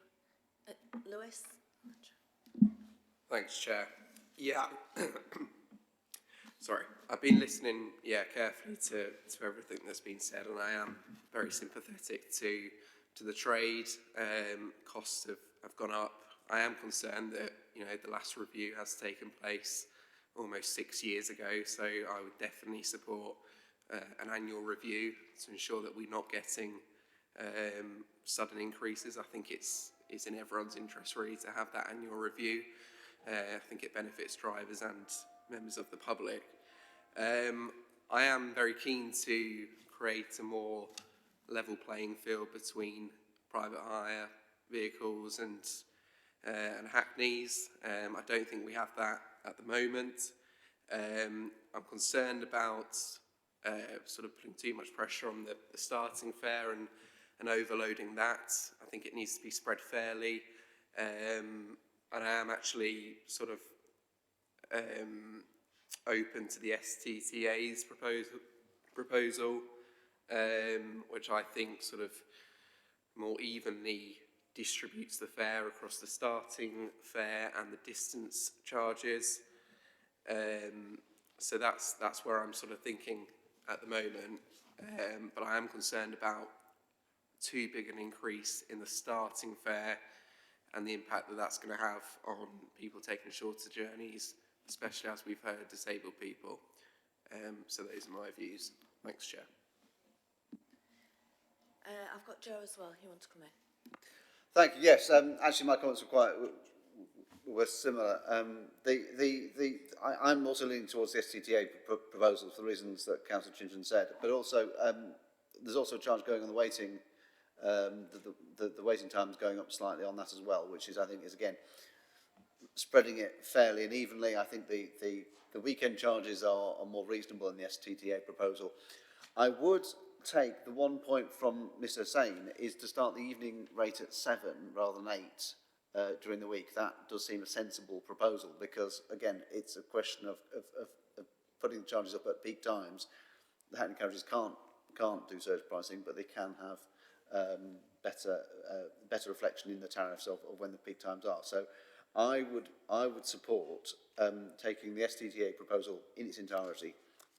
Lewis? Thanks, Chair. Yeah. Sorry. I've been listening, carefully to everything that's been said, and I am very sympathetic to the trade. Costs have gone up. I am concerned that, the last review has taken place almost 6 years ago, so I would definitely support an annual review to ensure that we're not getting sudden increases. I think it's in everyone's interest really to have that annual review. I think it benefits drivers and members of the public. I am very keen to create a more level playing field between private hire vehicles and Hackneys. I don't think we have that at the moment. I'm concerned about sort of putting too much pressure on the starting fare and overloading that. I think it needs to be spread fairly. And I am actually sort of open to the STTA's proposal, which I think sort of more evenly distributes the fare across the starting fare and the distance charges. So that's where I'm sort of thinking at the moment. But I am concerned about too big an increase in the starting fare and the impact that that's going to have on people taking shorter journeys, especially as we've heard, disabled people. So those are my views. Thanks, Chair. I've got Joe as well. You want to come in? Thank you. Yes, actually my comments were similar. I'm also leaning towards the STTA proposal for the reasons that Councillor Chinchin said, but also there's also a charge going on the waiting. The waiting time is going up slightly on that as well, which is, I think, is again spreading it fairly and evenly. I think the weekend charges are more reasonable in the STTA proposal. I would take the 1 point from Mr. Hussain is to start the evening rate at 7 rather than 8 during the week. That does seem a sensible proposal because, again, it's a question of putting the charges up at peak times. The Hackney carriages can't do surge pricing, but they can have better reflection in the tariffs of when the peak times are. So I would support taking the STTA proposal in its entirety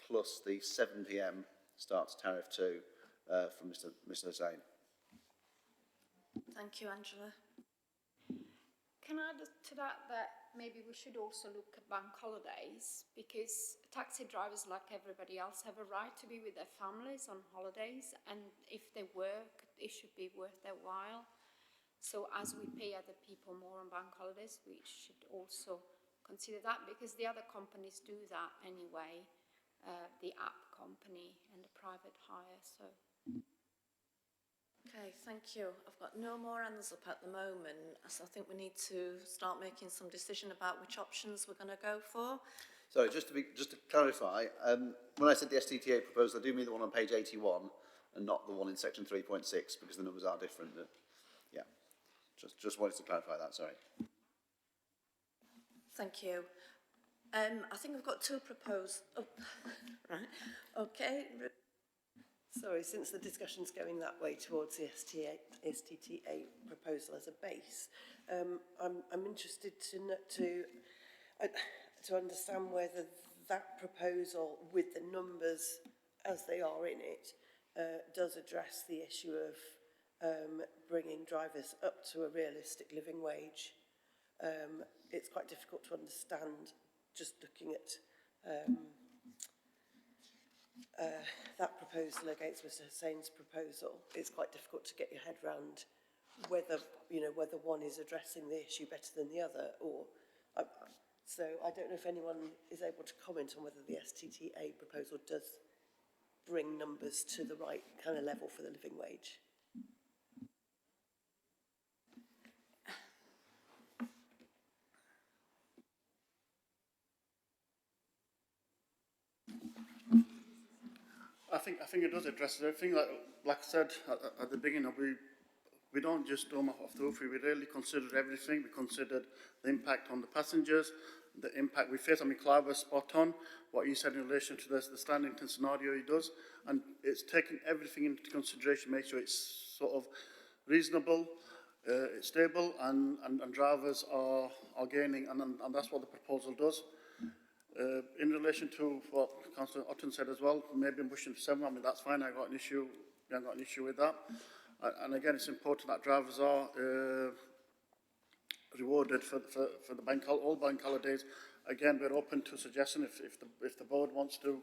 plus the 7 p.m. start to tariff 2 from Mr. Hussain. Thank you, Angela. Can I add to that maybe we should also look at bank holidays, because taxi drivers, like everybody else, have a right to be with their families on holidays, and if they work, it should be worth their while. So as we pay other people more on bank holidays, we should also consider that, because the other companies do that anyway, the app company and the private hire. So. Okay, thank you. I've got no more hands up at the moment, so I think we need to start making some decision about which options we're going to go for. Sorry, just to clarify, when I said the STTA proposal, I do mean the one on page 81 and not the one in section 3.6, because the numbers are different. Yeah, just wanted to clarify that, sorry. Thank you. I think we've got two proposed. Oh, right. Okay. Sorry, since the discussion's going that way towards the STTA proposal as a base, I'm interested to understand whether that proposal, with the numbers as they are in it, does address the issue of bringing drivers up to a realistic living wage. It's quite difficult to understand just looking at that proposal against Mr Hussein's proposal. It's quite difficult to get your head round whether one is addressing the issue better than the other, or so I don't know if anyone is able to comment on whether the STTA proposal does bring numbers to the right kind of level for the living wage. I think it does address everything. Like I said at the beginning, we don't just do them off the roof. We really considered everything. We considered the impact on the passengers, the impact we face. I mean, Clive was spot on what you said in relation to the Standington scenario he does, and it's taking everything into consideration, make sure it's sort of reasonable, it's stable, and drivers are gaining, and that's what the proposal does. In relation to what Councillor Otten said as well, maybe I'm pushing to 7. I mean, that's fine. We haven't got an issue with that. And again, it's important that drivers are rewarded for the all bank holidays. Again, we're open to suggestion if the board wants to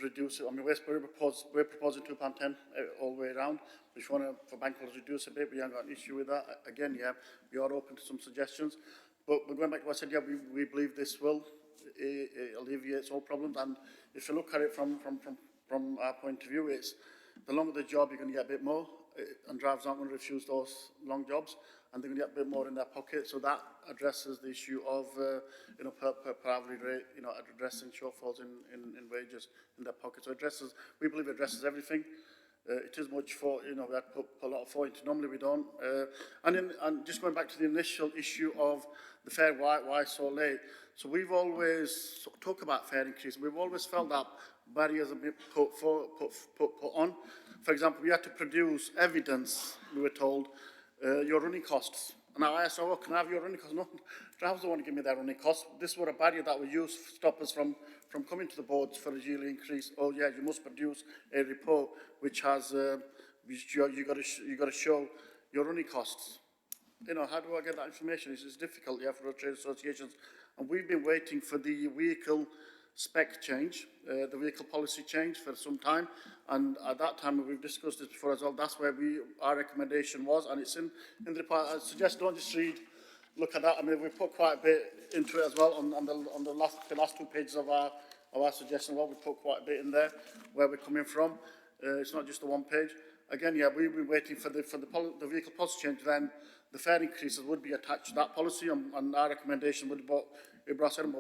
reduce it. I mean, we're proposing £2.10 all the way around. If you want to, for bank holidays, reduce a bit, we haven't got an issue with that. Again, yeah, we are open to some suggestions. But going back to what I said, yeah, we believe this will alleviates all problems. And if you look at it from our point of view, it's the longer the job, you're going to get a bit more, and drivers aren't going to refuse those long jobs, and they're going to get a bit more in their pocket. So that addresses the issue of per hourly rate, addressing shortfalls in wages in their pocket. So we believe it addresses everything. It is much for, we had to put a lot of thought into. Normally we don't. And just going back to the initial issue of the fare, why so late? So we've always talked about fare increase. We've always felt that barriers have been put on. For example, we had to produce evidence, we were told, your running costs. And I asked, oh, can I have your running costs? No, drivers don't want to give me their running costs. This was a barrier that we used to stop us from coming to the boards for a yearly increase. Oh, yeah, you must produce a report which has, you got to show your running costs. How do I get that information? It's difficult, yeah, for our trade associations. And we've been waiting for the vehicle spec change, the vehicle policy change for some time. And at that time, we've discussed this before as well, that's where our recommendation was. And it's in the report. I suggest don't just look at that. I mean, we put quite a bit into it as well on the last 2 pages of our suggestion. Well, we put quite a bit in there where we're coming from. It's not just the 1 page. Again, yeah, we've been waiting for the vehicle policy change. Then the fare increases would be attached to that policy, and our recommendation would be what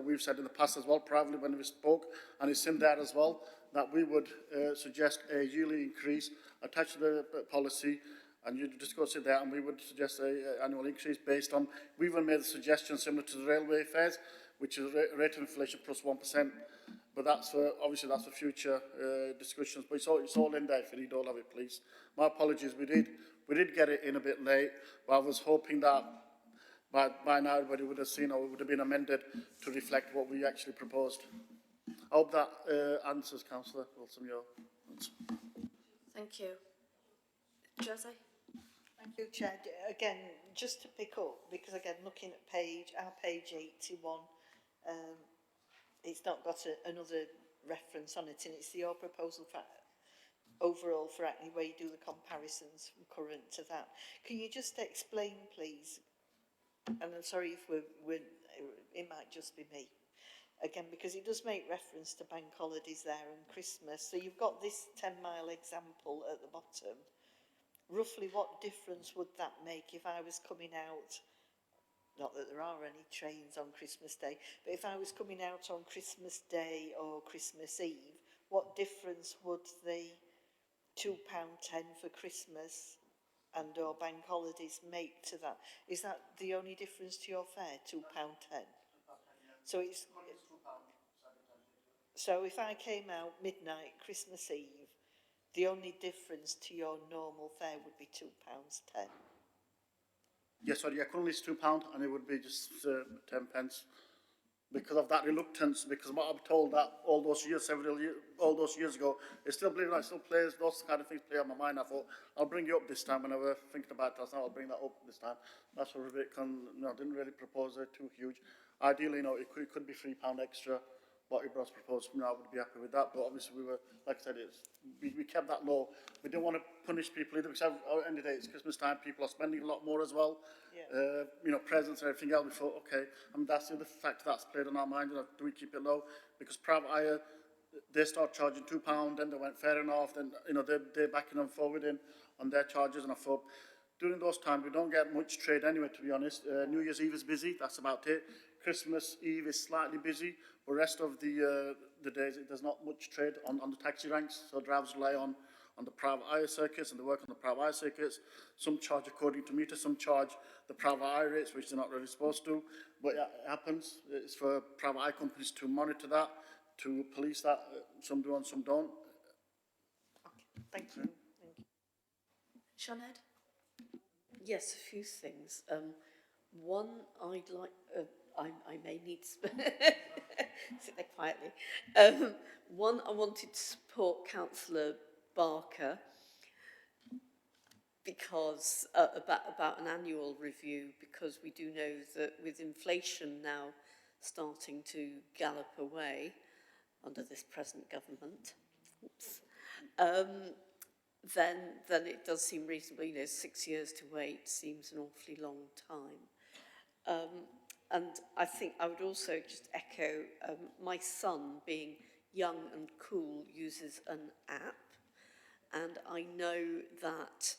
we've said in the past as well, privately when we spoke, and it's in there as well, that we would suggest a yearly increase attached to the policy, and you discuss it there, and we would suggest an annual increase based on, we even made a suggestion similar to the railway fares, which is rate of inflation plus 1%. But obviously that's for future discussions. But it's all in there if you need all of it, please. My apologies, we did get it in a bit late, but I was hoping that by now everybody would have seen, or it would have been amended to reflect what we actually proposed. I hope that answers, Councillor Wilson, your answer. Thank you. Josie? Thank you, Chair. Again, just to pick up, because again, looking at our page 81, it's not got another reference on it, and it's your proposal for overall for Hackney, where you do the comparisons from current to that. Can you just explain, please? And I'm sorry if it might just be me. Again, because it does make reference to bank holidays there and Christmas. So you've got this 10-mile example at the bottom. Roughly what difference would that make if I was coming out, not that there are any trains on Christmas Day, but if I was coming out on Christmas Day or Christmas Eve, what difference would the £2.10 for Christmas and or bank holidays make to that? Is that the only difference to your fare, £2.10? So it's... So if I came out midnight, Christmas Eve, the only difference to your normal fare would be £2.10. Yes, sorry, yeah, currently it's £2 and it would be just 10 pence. Because of that reluctance, because what I'm told that all those years ago, it still believe it still plays, those kind of things play on my mind. I thought, I'll bring you up this time when I was thinking about it, I'll bring that up this time. That's what I didn't really propose it too huge. Ideally, it could be £3 extra. What Ibrahim's proposed, I would be happy with that. But obviously, we were, like I said, we kept that low. We didn't want to punish people either, because at the end of the day, it's Christmas time. People are spending a lot more as well. Yeah. Presents and everything else. We thought, okay, that's the other factor that's played on our mind. Do we keep it low? Because private hire, they start charging £2, then they went fair enough. Then they're backing and forwarding on their charges. And I thought, during those times, we don't get much trade anyway, to be honest. New Year's Eve is busy. That's about it. Christmas Eve is slightly busy, but the rest of the days there's not much trade on the taxi ranks, so drivers rely on the private hire circuits, and they work on the private hire circuits. Some charge according to meter, some charge the private hire rates, which they're not really supposed to, but it happens. It's for private hire companies to monitor that, to police that. Some do and some don't. Okay, thank you. Thank you. Sinead? Yes, a few things. One, I'd like... I may need to sit there quietly. One, I wanted to support Councillor Barker because about an annual review, because we do know that with inflation now starting to gallop away under this present government, then it does seem reasonable. 6 years to wait seems an awfully long time. And I think I would also just echo, my son, being young and cool, uses an app. And I know that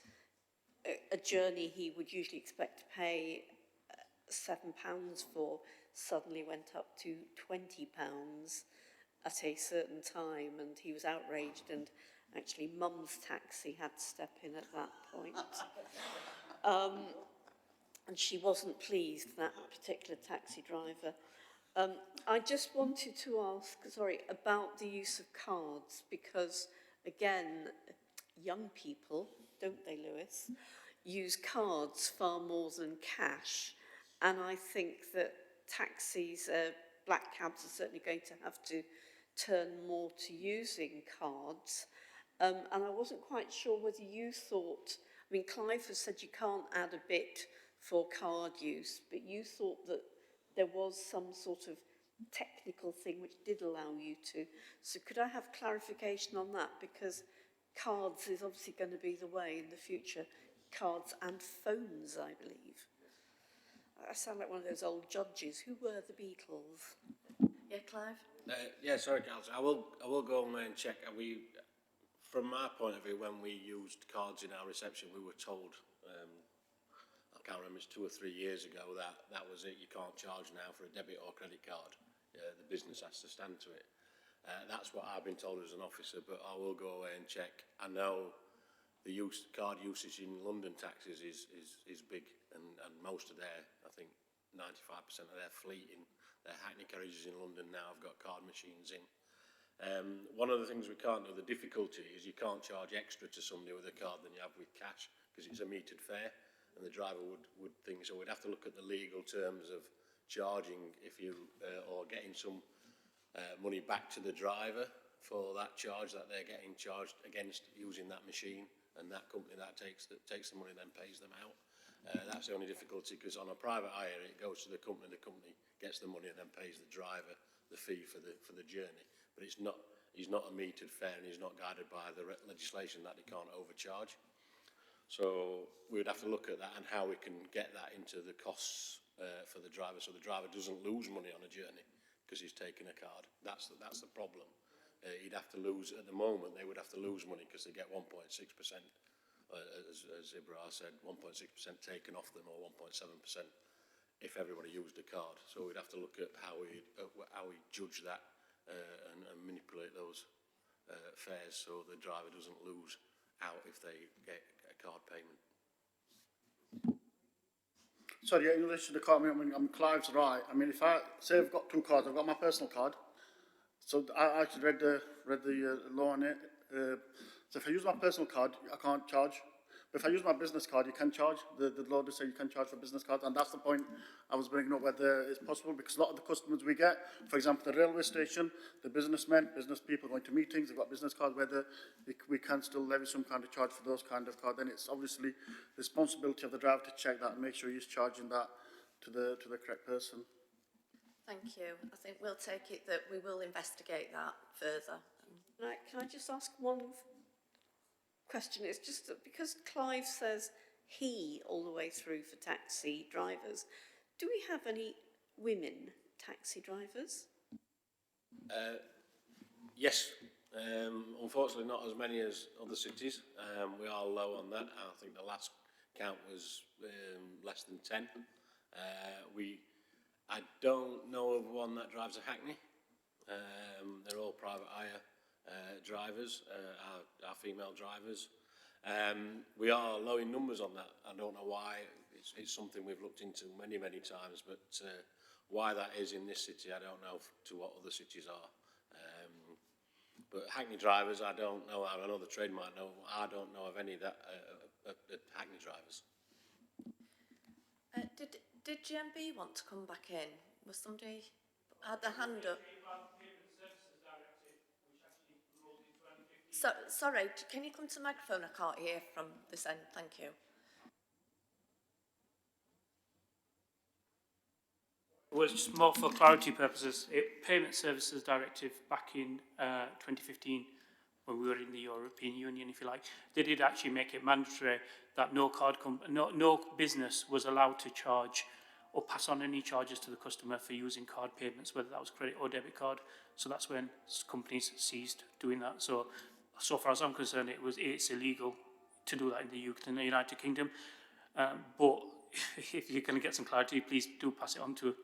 a journey he would usually expect to pay £7 for suddenly went up to £20 at a certain time. And he was outraged, and actually Mum's taxi had to step in at that point. And she wasn't pleased, that particular taxi driver. I just wanted to ask, about the use of cards, because, again, young people, don't they, Lewis, use cards far more than cash. And I think that taxis, black cabs are certainly going to have to turn more to using cards. And I wasn't quite sure whether you thought, Clive has said you can't add a bit for card use, but you thought that there was some sort of technical thing which did allow you to. So could I have clarification on that? Because cards is obviously going to be the way in the future. Cards and phones, I believe. I sound like one of those old judges. Who were the Beatles? Yeah, Clive? Sorry, Councillor. I will go and check. From my point of view, when we used cards in our reception, we were told, I can't remember, it's 2 or 3 years ago, that was it. You can't charge now for a debit or credit card. The business has to stand to it. That's what I've been told as an officer, but I will go away and check. I know the card usage in London taxis is big, and most of I think 95% of their fleet in their Hackney carriages in London now have got card machines in. One of the things we can't do, the difficulty is you can't charge extra to somebody with a card than you have with cash, because it's a metered fare, and the driver would think, so we'd have to look at the legal terms of charging or getting some money back to the driver for that charge that they're getting charged against using that machine, and that company that takes the money then pays them out. That's the only difficulty, because on a private hire it goes to the company gets the money and then pays the driver the fee for the journey. But it's not he's not a metered fare and he's not guided by the legislation that he can't overcharge. So we would have to look at that and how we can get that into the costs for the driver, so the driver doesn't lose money on a journey because he's taken a card. That's the problem. He'd have to lose, at the moment, they would have to lose money because they get 1.6%, as Ibrah said, 1.6% taken off them, or 1.7% if everybody used a card. So we'd have to look at how we judge that and manipulate those fares so the driver doesn't lose out if they get a card payment. Sorry, in relation to the card, I mean, Clive's right. I mean, if I say I've got two cards, I've got my personal card. So I actually read the law on it. So if I use my personal card, I can't charge. But if I use my business card, you can charge. The law does say you can charge for business cards, and that's the point I was bringing up, whether it's possible, because a lot of the customers we get, for example, the railway station, the businessmen, business people going to meetings, they've got business cards, whether we can still levy some kind of charge for those kind of cards. Then it's obviously the responsibility of the driver to check that and make sure he's charging that to the correct person. Thank you. I think we'll take it that we will investigate that further. Can I just ask one question? It's just that because Clive says he all the way through for taxi drivers, do we have any women taxi drivers? Yes. Unfortunately, not as many as other cities. We are low on that. I think the last count was less than 10. I don't know of one that drives a Hackney. They're all private hire drivers, our female drivers. We are low in numbers on that. I don't know why. It's something we've looked into many, many times, but why that is in this city, I don't know to what other cities are. But Hackney drivers, I don't know. I know the trade might know. I don't know of any that Hackney drivers. Did GMB want to come back in? Was somebody had their hand up? So, sorry, can you come to the microphone? I can't hear from this end. Thank you. It was just more for clarity purposes. Payment Services Directive back in 2015, when we were in the European Union, if you like, they did actually make it mandatory that no business was allowed to charge or pass on any charges to the customer for using card payments, whether that was credit or debit card. So that's when companies ceased doing that. So far as I'm concerned, it's illegal to do that in the United Kingdom. But if you're going to get some clarity, please do pass it on to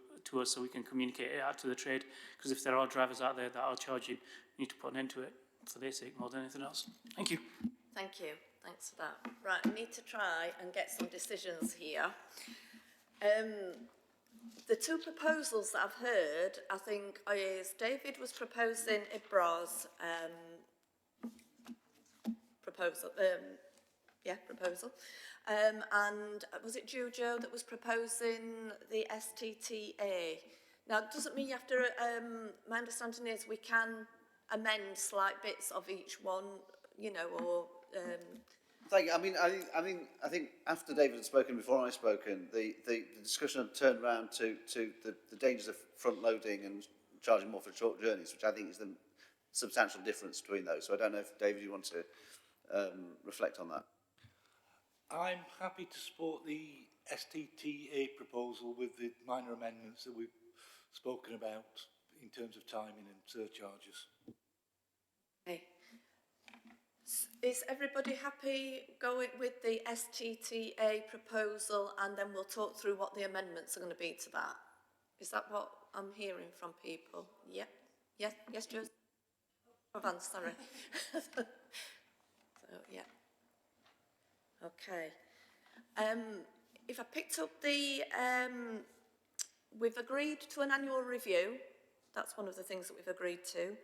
us so we can communicate it out to the trade. Because if there are drivers out there that are charging, we need to put an end to it for their sake more than anything else. Thank you. Thank you. Thanks for that. Right, we need to try and get some decisions here. The two proposals that I've heard, I think, is David was proposing Ibrah's proposal. And was it Jujo that was proposing the STTA? Now, it doesn't mean you have to, my understanding is we can amend slight bits of each one, you know, or... Thank you. I think after David had spoken, before I spoken, the discussion had turned around to the dangers of front loading and charging more for short journeys, which I think is the substantial difference between those. So I don't know if, David, you want to reflect on that. I'm happy to support the STTA proposal with the minor amendments that we've spoken about in terms of timing and surcharges. Okay. Is everybody happy going with the STTA proposal, and then we'll talk through what the amendments are going to be to that? Is that what I'm hearing from people? Yeah? Yes, yes, Joseph? Oh, Van, sorry. So, yeah. Okay. If I picked up the... we've agreed to an annual review. That's one of the things that we've agreed to.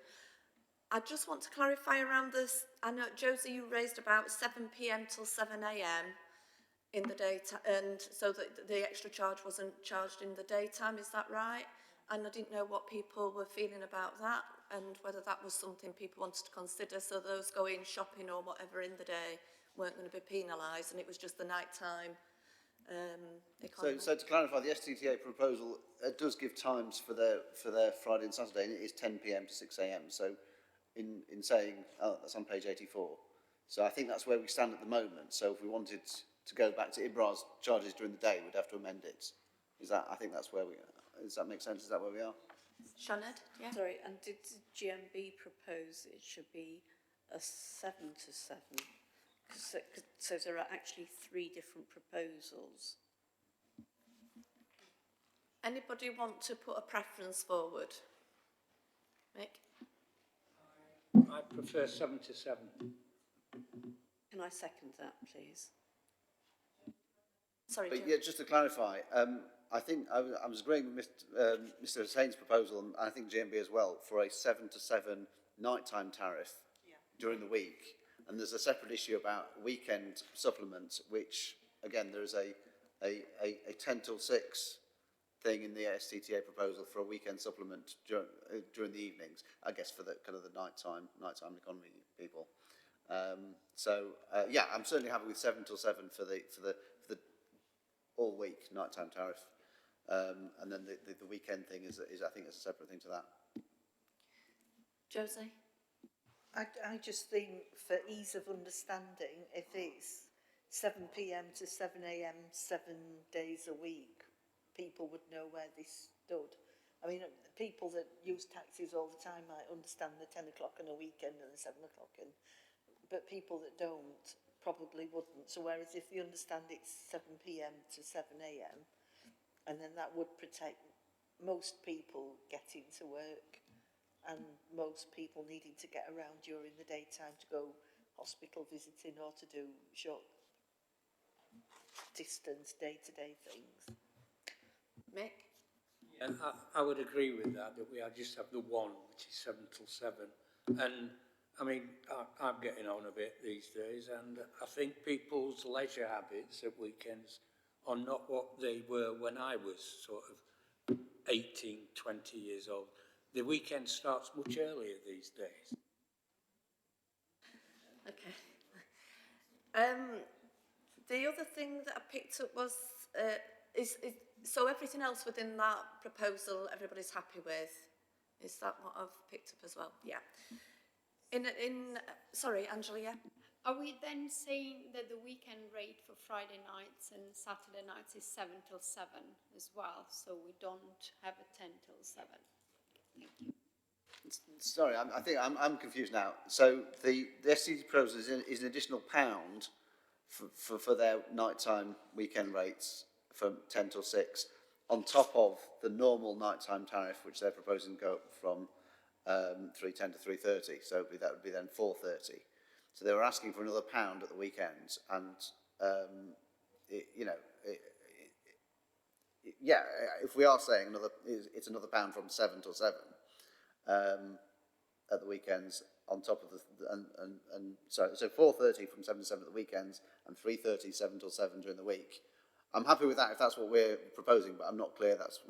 I just want to clarify around this. I know, Josie, you raised about 7 p.m. till 7 a.m. in the daytime, and so that the extra charge wasn't charged in the daytime, is that right? And I didn't know what people were feeling about that, and whether that was something people wanted to consider, so those going shopping or whatever in the day weren't going to be penalised, and it was just the night-time economy. So to clarify, the STTA proposal does give times for their Friday and Saturday, and it is 10 p.m. to 6 a.m. So in saying, oh, that's on page 84. So I think that's where we stand at the moment. So if we wanted to go back to IBRA's charges during the day, we'd have to amend it. I think that's where we are. Does that make sense? Is that where we are? Sianed, yeah? Sorry, and did GMB propose it should be a 7 to 7? So there are actually 3 different proposals. Anybody want to put a preference forward? Mick? I prefer 7 to 7. Can I second that, please? Sorry, But Jim. yeah, just to clarify, I think I was agreeing with Mr. Hussein's proposal, and I think GMB as well, for a 7 to 7 nighttime tariff during the week. And there's a separate issue about weekend supplements, which, again, there is a 10 till 6 thing in the STTA proposal for a weekend supplement during the evenings, I guess, for the kind of the nighttime economy people. Yeah, I'm certainly happy with 7 till 7 for the all week nighttime tariff, and then the weekend thing is I think it's a separate thing to that. Josie? I just think for ease of understanding, if it's 7 p.m. to 7 a.m. 7 days a week, people would know where they stood. I mean, people that use taxis all the time might understand the 10 o'clock on a weekend and the 7 o'clock, but people that don't probably wouldn't. So whereas if you understand it's 7 p.m. to 7 a.m, and then that would protect most people getting to work and most people needing to get around during the daytime to go hospital visiting or to do short distance day-to-day things. Mick? Yeah, I would agree with that we just have the one, which is 7 till 7. And I mean, I'm getting on a bit these days, and I think people's leisure habits at weekends are not what they were when I was sort of 18, 20 years old. The weekend starts much earlier these days. Okay. The other thing that I picked up was, so everything else within that proposal, everybody's happy with? Is that what I've picked up as well? Yeah. Sorry, Angela, yeah? Are we then saying that the weekend rate for Friday nights and Saturday nights is 7 till 7 as well, so we don't have a 10 till 7? Thank you. Sorry, I think I'm confused now. So the STT proposal is an additional £1 for their nighttime weekend rates from 10 till 6, on top of the normal nighttime tariff, which they're proposing to go up from 3:10 to 3:30. So that would be then 4:30. So they were asking for another £1 at the weekends, and if we are saying it's another £1 from 7 till 7 at the weekends, on top of so 4:30 from 7 to 7 at the weekends, and 3:30 7 till 7 during the week. I'm happy with that if that's what we're proposing, but I'm not clear that's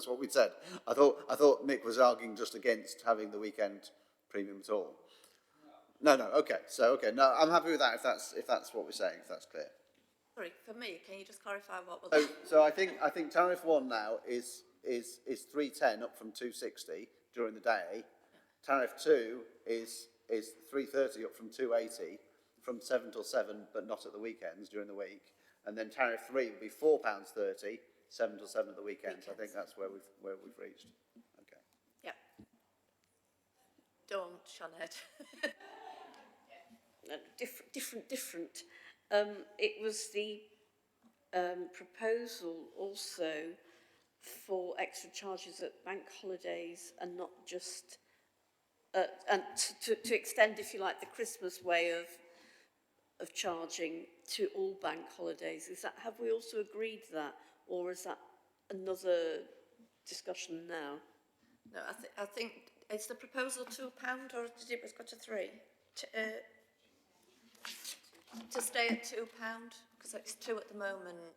what we said. I thought Mick was arguing just against having the weekend premium at all. No, okay. No, I'm happy with that if that's what we're saying, if that's clear. Sorry, for me, can you just clarify what was So I think tariff 1 now is 310 up from 260 during the day. Tariff 2 is 330 up from 280 from 7 till 7, but not at the weekends during the week. And then tariff 3 will be £4.30, 7 till 7 at the weekends. I think that's where we've reached. Okay. Yeah. Don't, Sianed. Different. It was the proposal also for extra charges at bank holidays, and not just and to extend, if you like, the Christmas way of charging to all bank holidays. Have we also agreed that, or is that another discussion now? No, I think is the proposal £2, or did it go to 3? To stay at £2, because it's 2 at the moment.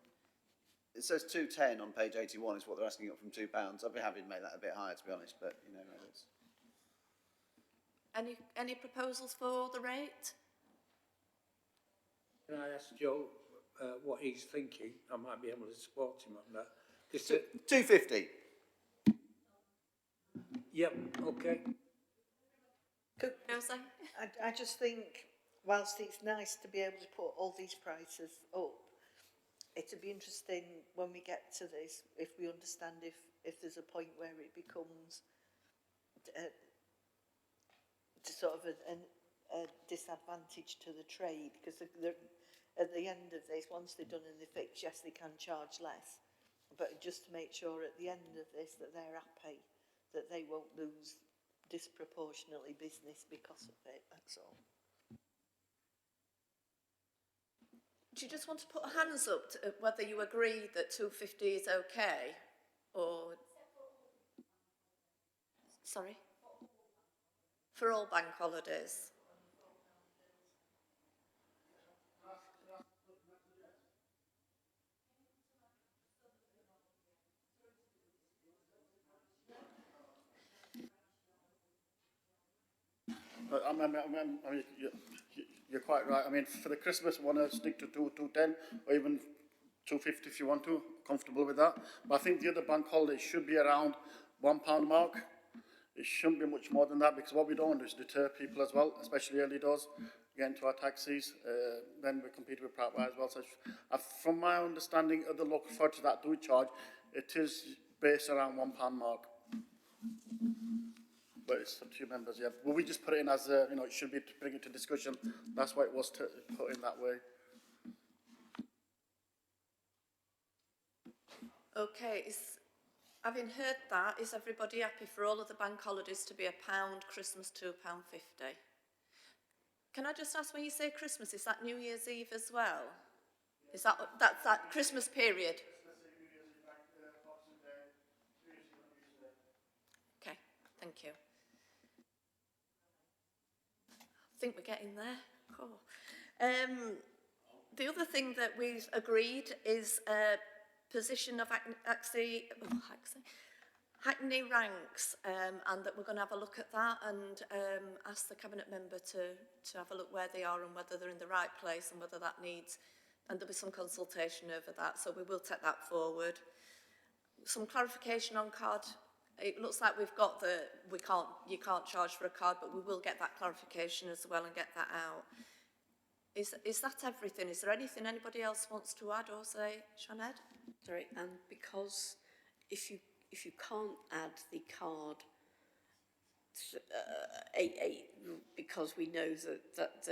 It says 210 on page 81 is what they're asking up from £2. I'd be happy to make that a bit higher, to be honest, but it's... Any proposals for the rate? Can I ask Joe what he's thinking? I might be able to support him on that. 250. Yep, okay. Rosie? I just think, whilst it's nice to be able to put all these prices up, it'd be interesting when we get to this, if we understand if there's a point where it becomes sort of a disadvantage to the trade, because at the end of this, once they're done and they fix, yes, they can charge less, but just to make sure at the end of this that they're happy, that they won't lose disproportionately business because of it, that's all. Do you just want to put hands up to whether you agree that 250 is okay, or... Sorry? For all bank holidays? You're quite right. I mean, for the Christmas, I want to stick to 210 or even 250 if you want to. Comfortable with that. But I think the other bank holidays should be around £1 mark. It shouldn't be much more than that, because what we don't want to do is deter people as well, especially early doors, get into our taxis. Then we compete with private as well. So from my understanding of the local authorities that do charge, it is based around £1 mark. But it's up to you members, yeah. Well, we just put it in as, you know, it should be to bring it to discussion. That's why it was put in that way. Okay, having heard that, is everybody happy for all of the bank holidays to be £1, Christmas £2.50? Can I just ask, when you say Christmas, is that New Year's Eve as well? Is that Christmas period? Okay, thank you. I think we're getting there. Cool. The other thing that we've agreed is position of Hackney ranks, and that we're going to have a look at that and ask the Cabinet member to have a look where they are and whether they're in the right place and whether that needs, and there'll be some consultation over that, so we will take that forward. Some clarification on card. It looks like we've got you can't charge for a card, but we will get that clarification as well and get that out. Is that everything? Is there anything anybody else wants to add or say, Sinead? Sorry, and because if you can't add the card, because we know that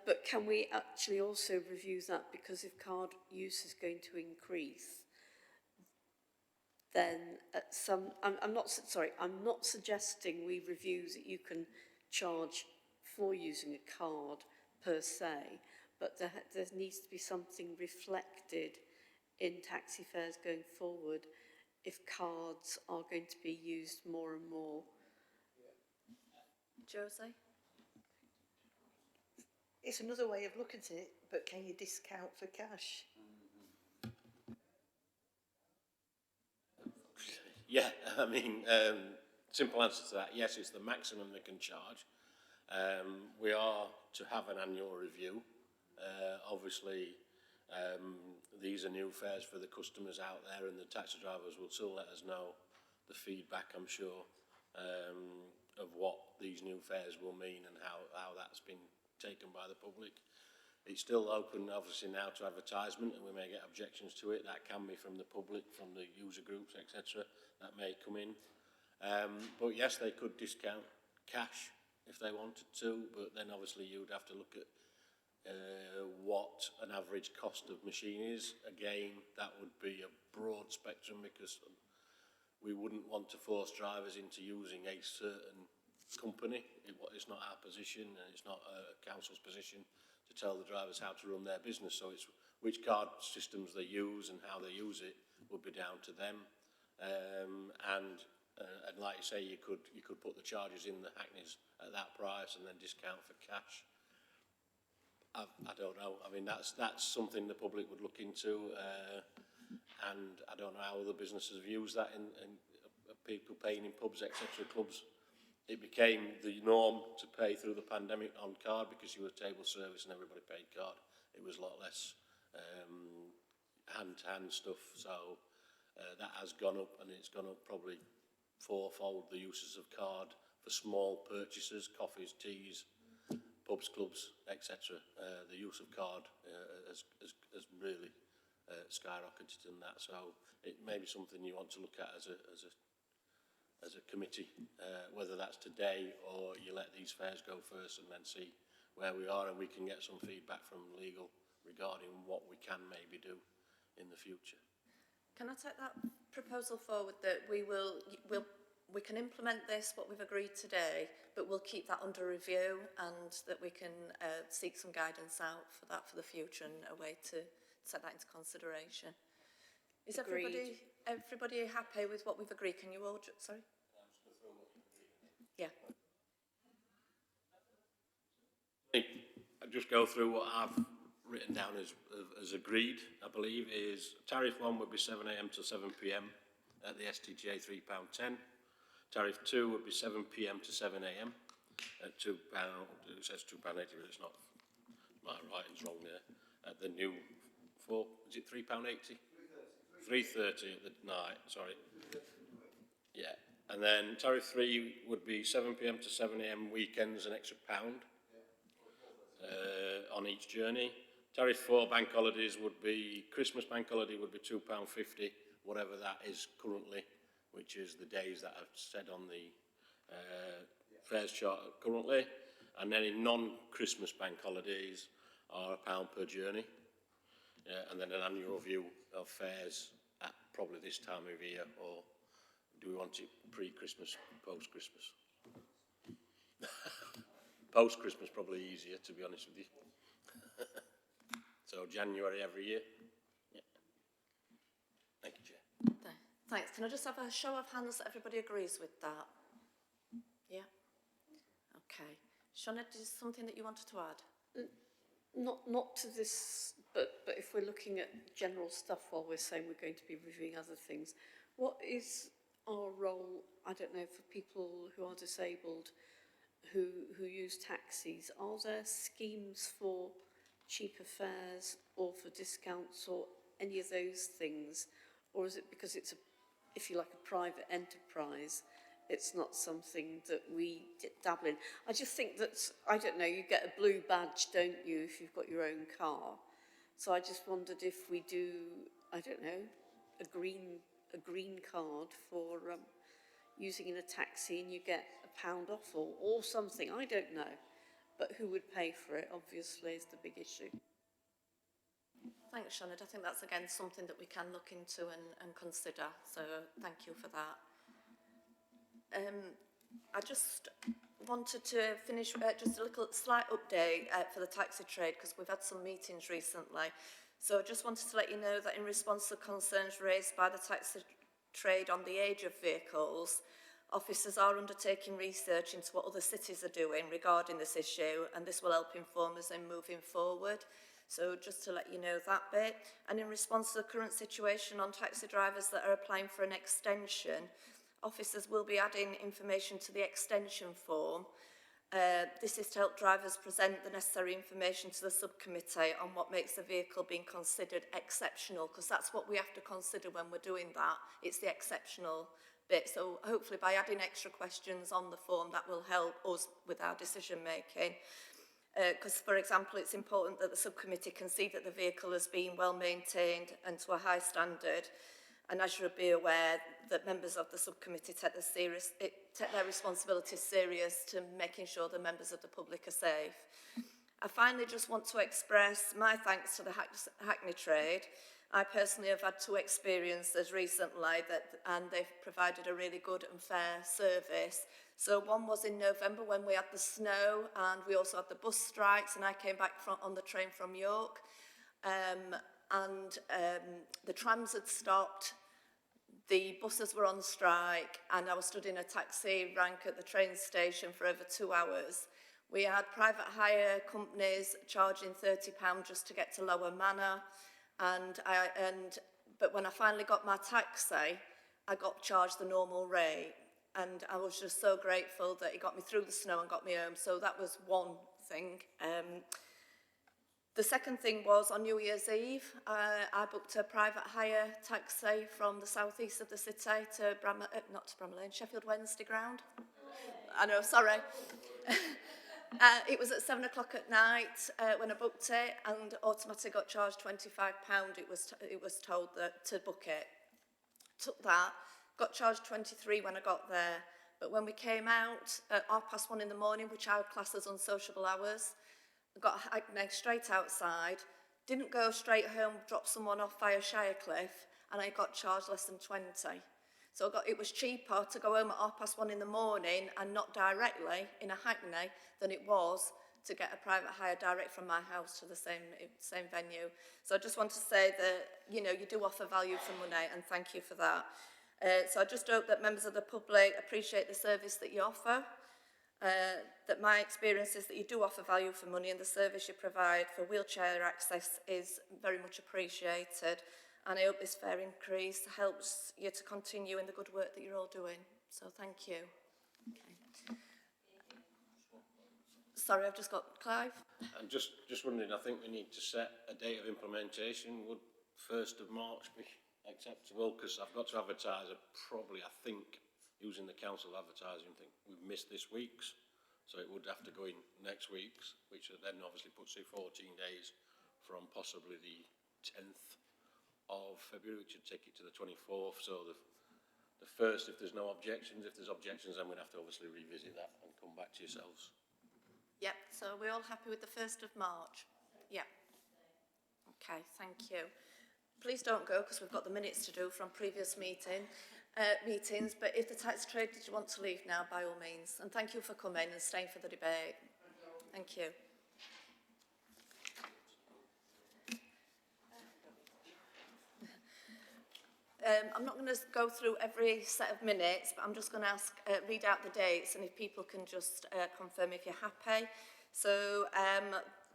but can we actually also review that, because if card use is going to increase, then at I'm not suggesting we review that you can charge for using a card per se, but there needs to be something reflected in taxi fares going forward if cards are going to be used more and more. Josie? It's another way of looking at it, but can you discount for cash? Yeah, I mean, simple answer to that, yes, it's the maximum they can charge. We are to have an annual review. Obviously, these are new fares for the customers out there, and the taxi drivers will still let us know the feedback, I'm sure, of what these new fares will mean and how that's been taken by the public. It's still open, obviously, now to advertisement, and we may get objections to it. That can be from the public, from the user groups, etc. That may come in. But yes, they could discount cash if they wanted to, but then obviously you'd have to look at what an average cost of machine is. Again, that would be a broad spectrum, because we wouldn't want to force drivers into using a certain company. It's not our position, and it's not a council's position to tell the drivers how to run their business. So it's which card systems they use and how they use it would be down to them. And like you say, you could put the charges in the Hackneys at that price and then discount for cash. I don't know. I mean, that's something the public would look into, and I don't know how other businesses have used that in people paying in pubs, etc. Clubs. It became the norm to pay through the pandemic on card because you were table service and everybody paid card. It was a lot less hand-to-hand stuff. So That has gone up, and it's gone up probably fourfold the uses of card for small purchases, coffees, teas, pubs, clubs, etc. The use of card has really skyrocketed in that. So it may be something you want to look at as a committee, whether that's today or you let these fairs go first and then see where we are, and we can get some feedback from legal regarding what we can maybe do in the future. Can I take that proposal forward that we can implement this, what we've agreed today, but we'll keep that under review, and that we can seek some guidance out for that for the future and a way to take that into consideration. Is Agreed. everybody happy with what we've agreed? Can you all, sorry? Yeah. I'll just go through what I've written down as agreed, I believe, is tariff 1 would be 7 AM to 7 PM at the STJ £3.10. Tariff 2 would be 7 PM to 7 AM at £2, it says £2.80, but it's not, my writing's wrong there. At the new is it £3.80? 3.30 at the night, sorry. Yeah, and then tariff 3 would be 7 PM to 7 AM weekends, an extra £1 on each journey. Tariff 4 bank holidays would be, Christmas bank holiday would be £2.50, whatever that is currently, which is the days that I've said on the fares chart currently. And any non-Christmas bank holidays are £1 per journey. And then an annual review of fares at probably this time of year, or do we want it pre-Christmas, post-Christmas? Post-Christmas probably easier, to be honest with you. So January every year. Yeah. Thank you, Chair. Thanks. Can I just have a show of hands that everybody agrees with that? Yeah. Okay. Shona, is something that you wanted to add? Not to this, but if we're looking at general stuff while we're saying we're going to be reviewing other things, what is our role, I don't know, for people who are disabled, who use taxis? Are there schemes for cheaper fares or for discounts or any of those things? Or is it because it's, if you like, a private enterprise, it's not something that we dabble in? I just think that, I don't know, you get a blue badge, don't you, if you've got your own car? So I just wondered if we do, I don't know, a green card for using in a taxi, and you get £1 off or something, I don't know. But who would pay for it, obviously, is the big issue. Thanks, Shona. I think that's, again, something that we can look into and consider. So thank you for that. I just wanted to finish just a little slight update for the taxi trade, because we've had some meetings recently. So I just wanted to let you know that in response to concerns raised by the taxi trade on the age of vehicles, officers are undertaking research into what other cities are doing regarding this issue, and this will help inform us in moving forward. So just to let you know that bit. And in response to the current situation on taxi drivers that are applying for an extension, officers will be adding information to the extension form. This is to help drivers present the necessary information to the subcommittee on what makes a vehicle being considered exceptional, because that's what we have to consider when we're doing that. It's the exceptional bit. So hopefully by adding extra questions on the form, that will help us with our decision making. Because, for example, it's important that the subcommittee can see that the vehicle has been well maintained and to a high standard. And as you'll be aware, that members of the subcommittee take their responsibilities serious to making sure the members of the public are safe. I finally just want to express my thanks to the Hackney trade. I personally have had 2 experiences recently and they've provided a really good and fair service. So one was in November when we had the snow, and we also had the bus strikes, and I came back on the train from York. The trams had stopped, the buses were on strike, and I was stood in a taxi rank at the train station for over 2 hours. We had private hire companies charging £30 just to get to Lower Manor, but when I finally got my taxi, I got charged the normal rate, and I was just so grateful that it got me through the snow and got me home. So that was one thing. The second thing was on New Year's Eve, I booked a private hire taxi from the southeast of the city to not to Bramall Lane, Sheffield Wednesday ground. I know, sorry. It was at 7 o'clock at night when I booked it, and automatically got charged £25. It was told that to book it. Took that, got charged 23 when I got there. But when we came out at 1:30 in the morning, which I would class as unsociable hours, I got Hackney straight outside, didn't go straight home, dropped someone off via Shirecliffe, and I got charged less than 20. So it was cheaper to go home at 1:30 in the morning and not directly in a Hackney than it was to get a private hire direct from my house to the same venue. So I just want to say that, you know, you do offer value for money, and thank you for that. So I just hope that members of the public appreciate the service that you offer, that my experience is that you do offer value for money, and the service you provide for wheelchair access is very much appreciated. And I hope this fair increase helps you to continue in the good work that you're all doing. So thank you. Okay. Sorry, I've just got Clive. I'm just wondering, I think we need to set a date of implementation. Would 1st of March be acceptable? Because I've got to advertise it probably, I think, using the council advertising thing. We've missed this week's, so it would have to go in next week's, which then obviously puts you 14 days from possibly the 10th of February, which would take it to the 24th. So the 1st, if there's no objections. If there's objections, then we'd have to obviously revisit that and come back to yourselves. Yep, so we're all happy with the 1st of March? Yep. Okay, thank you. Please don't go, because we've got the minutes to do from previous meetings, but if the tax trade, did you want to leave now, by all means. And thank you for coming and staying for the debate. Thank you. I'm not going to go through every set of minutes, but I'm just going to read out the dates, and if people can just confirm if you're happy. So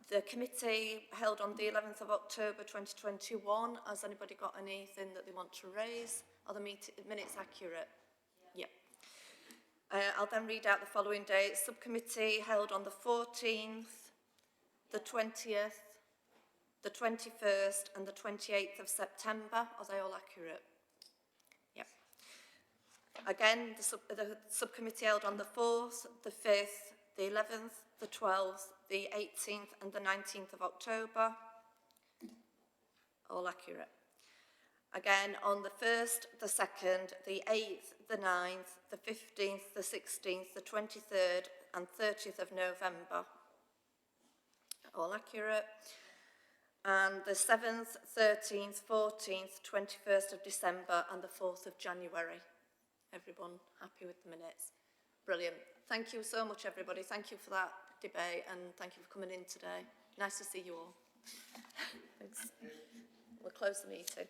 the committee held on the 11th of October 2021. Has anybody got anything that they want to raise? Are the minutes accurate? Yep. I'll then read out the following dates. Subcommittee held on the 14th, the 20th, the 21st and the 28th of September. Are they all accurate? Yep. Again, the subcommittee held on the 4th, the 5th, the 11th, the 12th, the 18th and the 19th of October. All accurate. Again, on the 1st, the 2nd, the 8th, the 9th, the 15th, the 16th, the 23rd and 30th of November. All accurate. And the 7th, 13th, 14th, 21st of December and the 4th of January. Everyone happy with the minutes? Brilliant. Thank you so much, everybody. Thank you for that debate, and thank you for coming in today. Nice to see you all. Thanks. We'll close the meeting.